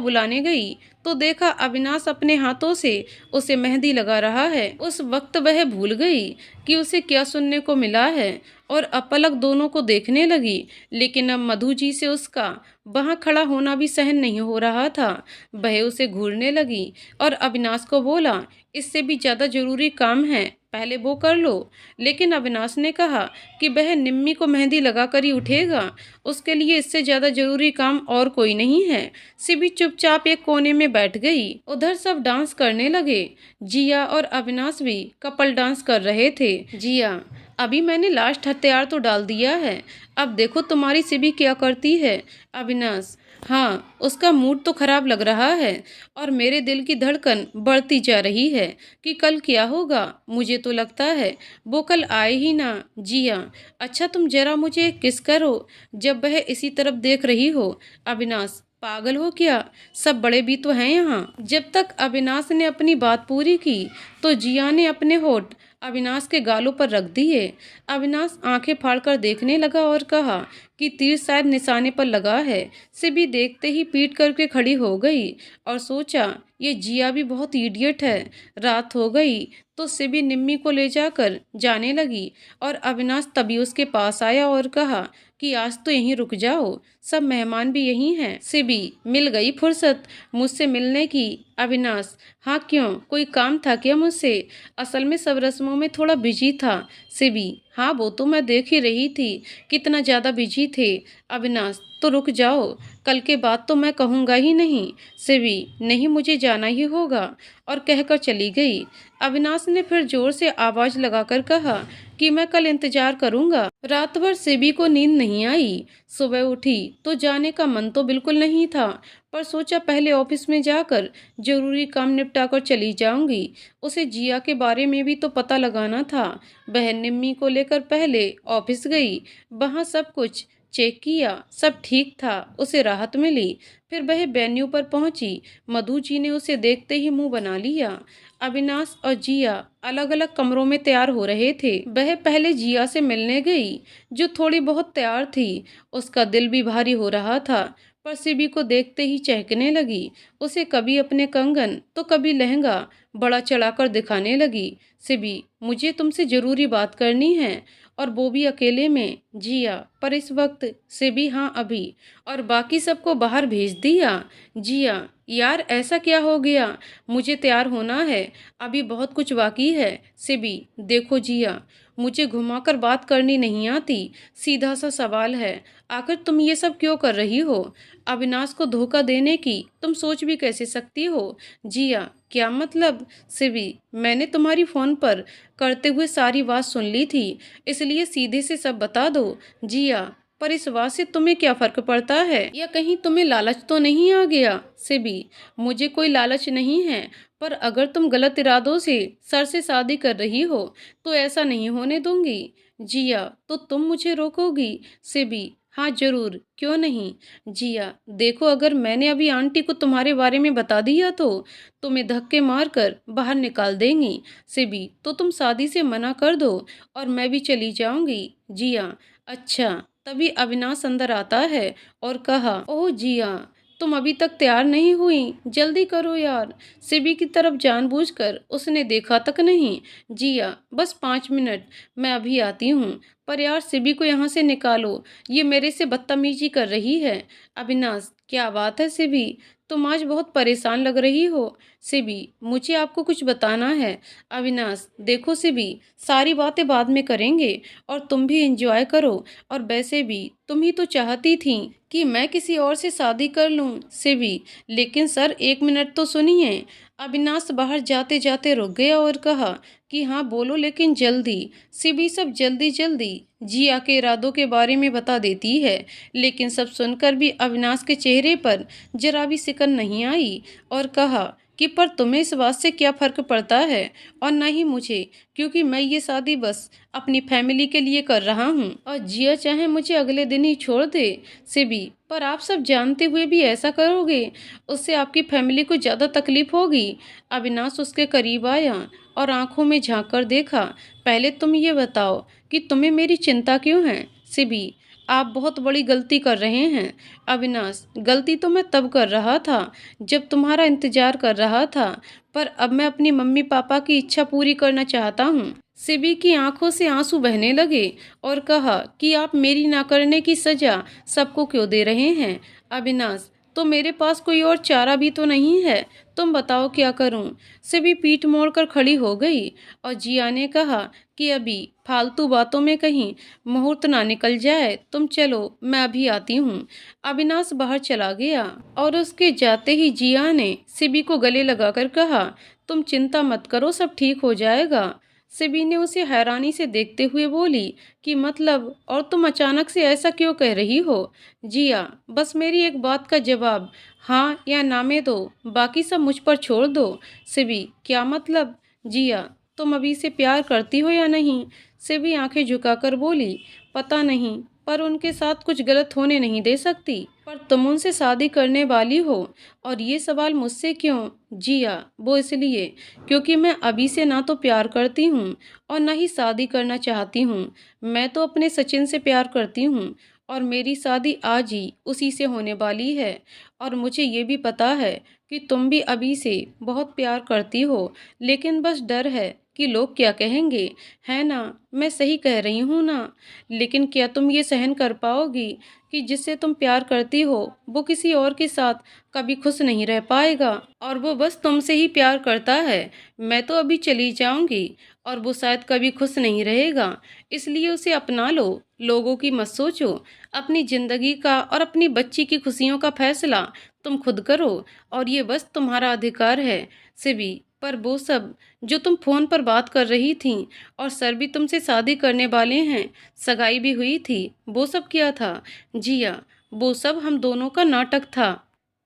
बुलाने गई तो देखा अविनाश अपने हाथों से उसे मेहंदी लगा रहा है। उस वक्त वह भूल गई कि उसे क्या सुनने को मिला है और अपलक दोनों को देखने लगी। लेकिन अब मधु जी से उसका वहां खड़ा होना भी सहन नहीं हो रहा था। वह उसे घूरने लगी और अविनाश को बोला, इससे भी ज़्यादा ज़रूरी काम है, पहले वो कर लो। लेकिन अविनाश ने कहा कि वह निम्मी को मेहंदी लगाकर ही उठेगा, उसके लिए इससे ज़्यादा ज़रूरी काम और कोई नहीं है। सिबी चुपचाप एक कोने में बैठ गई। उधर सब डांस करने लगे। जिया और अविनाश भी कपल डांस कर रहे थे। जिया, अभी मैंने लास्ट हथियार तो डाल दिया है, अब देखो तुम्हारी सिबी क्या करती है। अविनाश, हाँ, उसका मूड तो खराब लग रहा है और मेरे दिल की धड़कन बढ़ती जा रही है कि कल क्या होगा। मुझे तो लगता है वो कल आए ही ना। जिया, अच्छा तुम जरा मुझे एक किस करो जब वह इसी तरफ देख रही हो। अविनाश, पागल हो क्या, सब बड़े भी तो हैं यहाँ। जब तक अविनाश ने अपनी बात पूरी की तो जिया ने अपने होठ अविनाश के गालों पर रख दिए। अविनाश आंखें फाड़कर देखने लगा और कहा कि तीर शायद निशाने पर लगा है। सिबी देखते ही पीट करके खड़ी हो गई और सोचा ये जिया भी बहुत इडियट है। रात हो गई तो सिबी निम्मी को ले जाकर जाने लगी और अविनाश तभी उसके पास आया और कहा कि आज तो यहीं रुक जाओ, सब मेहमान भी यहीं हैं। सिबी, मिल गई फुर्सत मुझसे मिलने की। अविनाश, हाँ क्यों, कोई काम था क्या मुझसे? असल में सब रस्मों में थोड़ा बिजी था। सिबी, हाँ वो तो मैं देख ही रही थी, कितना ज़्यादा बिजी थे। अविनाश, तो रुक जाओ, कल के बाद तो मैं कहूँगा ही नहीं। सिबी, नहीं मुझे जाना ही होगा, और कहकर चली गई। अविनाश ने फिर जोर से आवाज़ लगाकर कहा कि मैं कल इंतजार करूँगा। रात भर सिबी को नींद नहीं आई। सुबह उठी तो जाने का मन तो बिल्कुल नहीं था, पर सोचा पहले ऑफिस में जाकर जरूरी काम निपटाकर चली जाऊंगी। उसे जिया के बारे में भी तो पता लगाना था। बहन निम्मी को लेकर पहले ऑफिस गई, वहाँ सब कुछ चेक किया, सब ठीक था, उसे राहत मिली। फिर वह वेन्यू पर पहुंची। मधु जी ने उसे देखते ही मुंह बना लिया। अविनाश और जिया अलग अलग कमरों में तैयार हो रहे थे। वह पहले जिया से मिलने गई, जो थोड़ी बहुत तैयार थी। उसका दिल भी भारी हो रहा था, पर सिबी को देखते ही चहकने लगी। उसे कभी अपने कंगन तो कभी लहंगा बड़ा चढ़ाकर दिखाने लगी। सिबी, मुझे तुमसे जरूरी बात करनी है, और वो भी अकेले में। जिया, पर इस वक्त? सिबी, हाँ अभी, और बाकी सबको बाहर भेज दिया। जिया, यार ऐसा क्या हो गया, मुझे तैयार होना है, अभी बहुत कुछ बाकी है। सिबी, देखो जिया, मुझे घुमाकर बात करनी नहीं आती, सीधा सा सवाल है, आखिर तुम ये सब क्यों कर रही हो? अविनाश को धोखा देने की तुम सोच भी कैसे सकती हो? जिया, क्या मतलब? सिबी, मैंने तुम्हारी फ़ोन पर करते हुए सारी बात सुन ली थी, इसलिए सीधे से सब बता दो। जिया, पर इस बात से तुम्हें क्या फ़र्क पड़ता है, या कहीं तुम्हें लालच तो नहीं आ गया? सिबी, मुझे कोई लालच नहीं है, पर अगर तुम गलत इरादों से सर से शादी कर रही हो तो ऐसा नहीं होने दूंगी। जिया, तो तुम मुझे रोकोगी? सिबी, हाँ जरूर, क्यों नहीं। जिया, देखो अगर मैंने अभी आंटी को तुम्हारे बारे में बता दिया तो तुम्हें धक्के मारकर बाहर निकाल देंगी। सिबी, तो तुम शादी से मना कर दो और मैं भी चली जाऊंगी। जिया, अच्छा। तभी अविनाश अंदर आता है और कहा, ओह जिया, तुम अभी तक तैयार नहीं हुई, जल्दी करो यार। सिबी की तरफ जानबूझकर उसने देखा तक नहीं। जिया, बस 5 मिनट, मैं अभी आती हूँ, पर यार सिबी को यहाँ से निकालो, ये मेरे से बदतमीजी कर रही है। अविनाश, क्या बात है सिबी, तुम आज बहुत परेशान लग रही हो। सिबी, मुझे आपको कुछ बताना है। अविनाश, देखो सिबी, सारी बातें बाद में करेंगे और तुम भी एंजॉय करो, और वैसे भी तुम ही तो चाहती थी कि मैं किसी और से शादी कर लूं। सिबी, लेकिन सर 1 मिनट तो सुनिए। अविनाश बाहर जाते जाते रुक गया और कहा कि हाँ बोलो, लेकिन जल्दी। सिबी सब जल्दी जल्दी जिया के इरादों के बारे में बता देती है, लेकिन सब सुनकर भी अविनाश के चेहरे पर जरा भी सिकन नहीं आई और कहा कि पर तुम्हें इस बात से क्या फ़र्क पड़ता है, और न ही मुझे, क्योंकि मैं ये शादी बस अपनी फैमिली के लिए कर रहा हूँ, और जिया चाहे मुझे अगले दिन ही छोड़ दे। सिबी, पर आप सब जानते हुए भी ऐसा करोगे, उससे आपकी फैमिली को ज़्यादा तकलीफ होगी। अविनाश उसके करीब आया और आंखों में झांक कर देखा। पहले तुम ये बताओ कि तुम्हें मेरी चिंता क्यों है? सिबी, आप बहुत बड़ी गलती कर रहे हैं। अविनाश, गलती तो मैं तब कर रहा था जब तुम्हारा इंतजार कर रहा था, पर अब मैं अपनी मम्मी पापा की इच्छा पूरी करना चाहता हूँ। सिबी की आंखों से आंसू बहने लगे और कहा कि आप मेरी ना करने की सजा सबको क्यों दे रहे हैं? अविनाश, तो मेरे पास कोई और चारा भी तो नहीं है। तुम बताओ क्या करूं? सिबी पीठ मोड़कर खड़ी हो गई और जिया ने कहा कि अभी फालतू बातों में कहीं मुहूर्त ना निकल जाए। तुम चलो, मैं अभी आती हूँ। अविनाश बाहर चला गया और उसके जाते ही जिया ने सिबी को गले लगाकर कहा, तुम चिंता मत करो, सब ठीक हो जाएगा। सिबी ने उसे हैरानी से देखते हुए बोली कि मतलब, और तुम अचानक से ऐसा क्यों कह रही हो? जिया, बस मेरी एक बात का जवाब हाँ या ना में दो, बाकी सब मुझ पर छोड़ दो। सिबी, क्या मतलब? जिया, तुम अभी से प्यार करती हो या नहीं? सिबी आंखें झुकाकर बोली, पता नहीं, पर उनके साथ कुछ गलत होने नहीं दे सकती। पर तुम उनसे शादी करने वाली हो, और ये सवाल मुझसे क्यों? जिया, वो इसलिए क्योंकि मैं अभी से ना तो प्यार करती हूँ और ना ही शादी करना चाहती हूँ। मैं तो अपने सचिन से प्यार करती हूँ और मेरी शादी आज ही उसी से होने वाली है। और मुझे ये भी पता है कि तुम भी अभी से बहुत प्यार करती हो, लेकिन बस डर है कि लोग क्या कहेंगे, है ना? मैं सही कह रही हूँ ना? लेकिन क्या तुम ये सहन कर पाओगी कि जिससे तुम प्यार करती हो वो किसी और के साथ कभी खुश नहीं रह पाएगा और वो बस तुमसे ही प्यार करता है? मैं तो अभी चली जाऊंगी और वो शायद कभी खुश नहीं रहेगा, इसलिए उसे अपना लो। लोगों की मत सोचो, अपनी जिंदगी का और अपनी बच्ची की खुशियों का फैसला तुम खुद करो और ये बस तुम्हारा अधिकार है। सिबी, पर वो सब जो तुम फोन पर बात कर रही थी और सर भी तुमसे शादी करने वाले हैं, सगाई भी हुई थी, वो सब क्या था? जिया, वो सब हम दोनों का नाटक था,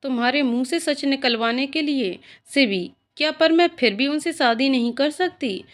तुम्हारे मुंह से सच निकलवाने के लिए। सिबी, क्या पर मैं फिर भी उनसे शादी नहीं कर सकती?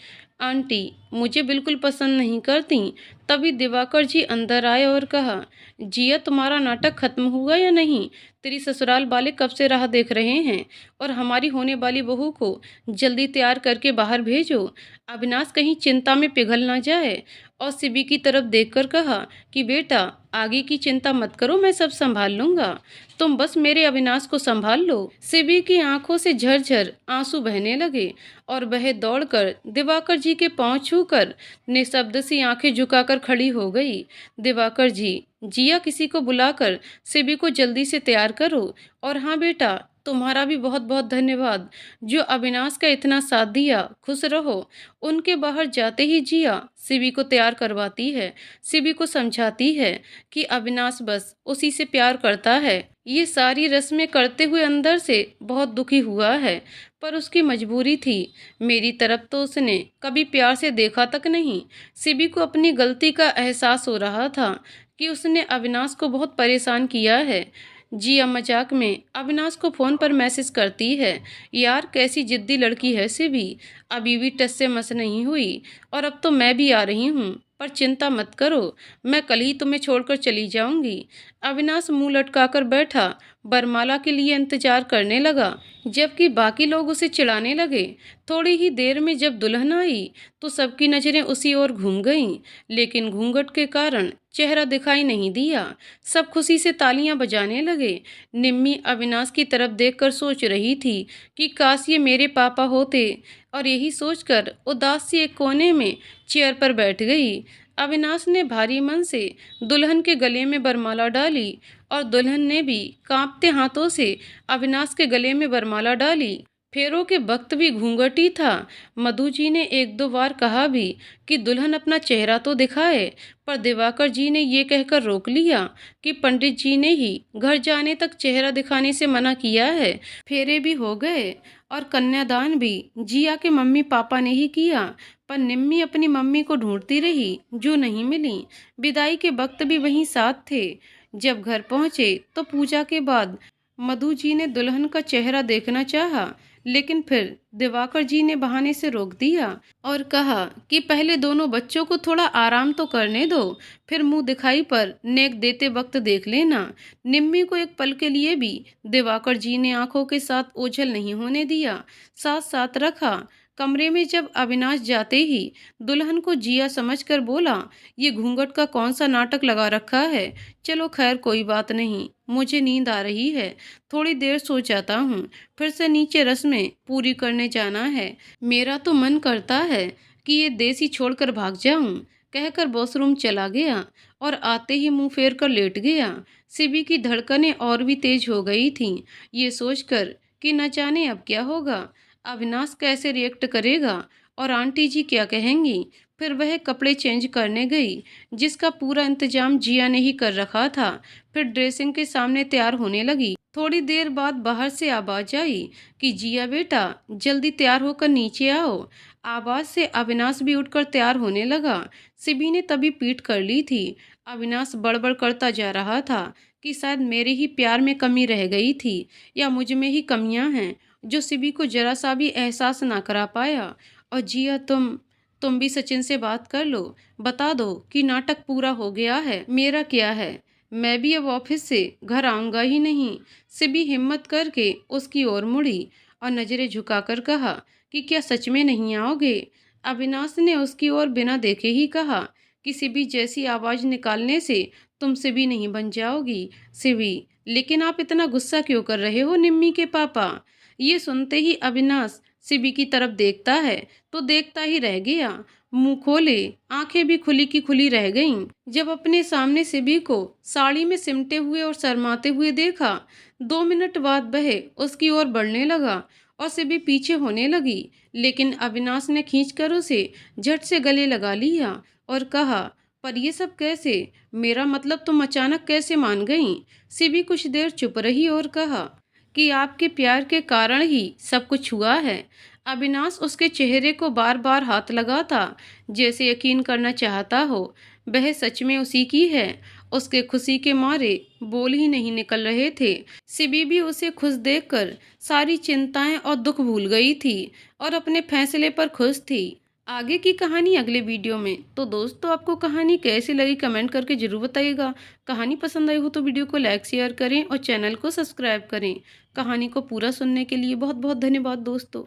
आंटी मुझे बिल्कुल पसंद नहीं करती। तभी दिवाकर जी अंदर आए और कहा, जिया, तुम्हारा नाटक खत्म हुआ या नहीं? तेरी ससुराल वाले कब से राह देख रहे हैं और हमारी होने वाली बहू को जल्दी तैयार करके बाहर भेजो। अविनाश कहीं चिंता में पिघल ना जाए। और सिबी की तरफ देखकर कहा कि बेटा, आगे की चिंता मत करो, मैं सब संभाल लूंगा, तुम बस मेरे अविनाश को संभाल लो। सिबी की आंखों से झरझर आंसू बहने लगे और वह दौड़कर दिवाकर जी के पांव छूकर निशब्द सी आंखें झुकाकर खड़ी हो गई। दिवाकर जी, जिया किसी को बुलाकर सिबी को जल्दी से तैयार करो। और हाँ बेटा, तुम्हारा भी बहुत बहुत धन्यवाद जो अविनाश का इतना साथ दिया। खुश रहो। उनके बाहर जाते ही जिया सिबी को तैयार करवाती है, सिबी को समझाती है कि अविनाश बस उसी से प्यार करता है। ये सारी रस्में करते हुए अंदर से बहुत दुखी हुआ है, पर उसकी मजबूरी थी। मेरी तरफ तो उसने कभी प्यार से देखा तक नहीं। सिबी को अपनी गलती का एहसास हो रहा था कि उसने अविनाश को बहुत परेशान किया है। जिया मजाक में अविनाश को फ़ोन पर मैसेज करती है, यार कैसी जिद्दी लड़की है सिबी, अभी भी टस से मस नहीं हुई और अब तो मैं भी आ रही हूँ, पर चिंता मत करो, मैं कल ही तुम्हें छोड़कर चली जाऊंगी। अविनाश मुंह लटकाकर बैठा बरमाला के लिए इंतजार करने लगा, जबकि बाकी लोग उसे चिढ़ाने लगे। थोड़ी ही देर में जब दुल्हन आई तो सबकी नज़रें उसी ओर घूम गईं, लेकिन घूंघट के कारण चेहरा दिखाई नहीं दिया। सब खुशी से तालियां बजाने लगे। निम्मी अविनाश की तरफ देखकर सोच रही थी कि काश ये मेरे पापा होते, और यही सोचकर उदास सी एक कोने में चेयर पर बैठ गई। अविनाश ने भारी मन से दुल्हन के गले में वरमाला डाली और दुल्हन ने भी कांपते हाथों से अविनाश के गले में वरमाला डाली। फेरों के वक्त भी घूंघटी था। मधु जी ने एक दो बार कहा भी कि दुल्हन अपना चेहरा तो दिखाए, पर दिवाकर जी ने ये कहकर रोक लिया कि पंडित जी ने ही घर जाने तक चेहरा दिखाने से मना किया है। फेरे भी हो गए और कन्यादान भी जिया के मम्मी पापा ने ही किया, पर निम्मी अपनी मम्मी को ढूंढती रही जो नहीं मिली। विदाई के वक्त भी वहीं साथ थे। जब घर पहुंचे तो पूजा के बाद मधु जी ने दुल्हन का चेहरा देखना चाहा, लेकिन फिर दिवाकर जी ने बहाने से रोक दिया और कहा कि पहले दोनों बच्चों को थोड़ा आराम तो करने दो, फिर मुंह दिखाई पर नेक देते वक्त देख लेना। निम्मी को एक पल के लिए भी दिवाकर जी ने आंखों के साथ ओझल नहीं होने दिया, साथ साथ रखा। कमरे में जब अविनाश जाते ही दुल्हन को जिया समझकर बोला, ये घूंघट का कौन सा नाटक लगा रखा है? चलो खैर कोई बात नहीं, मुझे नींद आ रही है, थोड़ी देर सो जाता हूँ, फिर से नीचे रस्में पूरी करने जाना है। मेरा तो मन करता है कि ये देश ही छोड़कर भाग जाऊं। कहकर वॉशरूम चला गया और आते ही मुंह फेर कर लेट गया। सिबी की धड़कनें और भी तेज हो गई थीं, ये सोचकर कि न जाने अब क्या होगा, अविनाश कैसे रिएक्ट करेगा और आंटी जी क्या कहेंगी। फिर वह कपड़े चेंज करने गई, जिसका पूरा इंतजाम जिया ने ही कर रखा था। फिर ड्रेसिंग के सामने तैयार होने लगी। थोड़ी देर बाद बाहर से आवाज आई कि जिया बेटा, जल्दी तैयार होकर नीचे आओ। आवाज से अविनाश भी उठकर तैयार होने लगा। सिबी ने तभी पीठ कर ली थी। अविनाश बड़बड़ करता जा रहा था कि शायद मेरे ही प्यार में कमी रह गई थी या मुझ में ही कमियां हैं जो सिबी को जरा सा भी एहसास ना करा पाया। और जिया, तुम भी सचिन से बात कर लो, बता दो कि नाटक पूरा हो गया है, मेरा क्या है, मैं भी अब ऑफिस से घर आऊँगा ही नहीं। सिबी हिम्मत करके उसकी ओर मुड़ी और नज़रें झुकाकर कहा कि क्या सच में नहीं आओगे। अविनाश ने उसकी ओर बिना देखे ही कहा कि सिबी जैसी आवाज़ निकालने से तुम सिबी नहीं बन जाओगी। सिबी, लेकिन आप इतना गुस्सा क्यों कर रहे हो निम्मी के पापा। ये सुनते ही अविनाश सिबी की तरफ देखता है तो देखता ही रह गया। मुंह खोले, आंखें भी खुली की खुली रह गईं। जब अपने सामने सिबी को साड़ी में सिमटे हुए और शर्माते हुए देखा, 2 मिनट बाद वह उसकी ओर बढ़ने लगा और सिबी पीछे होने लगी, लेकिन अविनाश ने खींचकर उसे झट से गले लगा लिया और कहा, पर ये सब कैसे, मेरा मतलब तुम अचानक कैसे मान गईं। सिबी कुछ देर चुप रही और कहा कि आपके प्यार के कारण ही सब कुछ हुआ है। अविनाश उसके चेहरे को बार बार हाथ लगाता, जैसे यकीन करना चाहता हो वह सच में उसी की है। उसके खुशी के मारे बोल ही नहीं निकल रहे थे। सिबी भी उसे खुश देखकर सारी चिंताएं और दुख भूल गई थी और अपने फैसले पर खुश थी। आगे की कहानी अगले वीडियो में। तो दोस्तों, आपको कहानी कैसी लगी कमेंट करके ज़रूर बताइएगा। कहानी पसंद आई हो तो वीडियो को लाइक शेयर करें और चैनल को सब्सक्राइब करें। कहानी को पूरा सुनने के लिए बहुत बहुत धन्यवाद दोस्तों।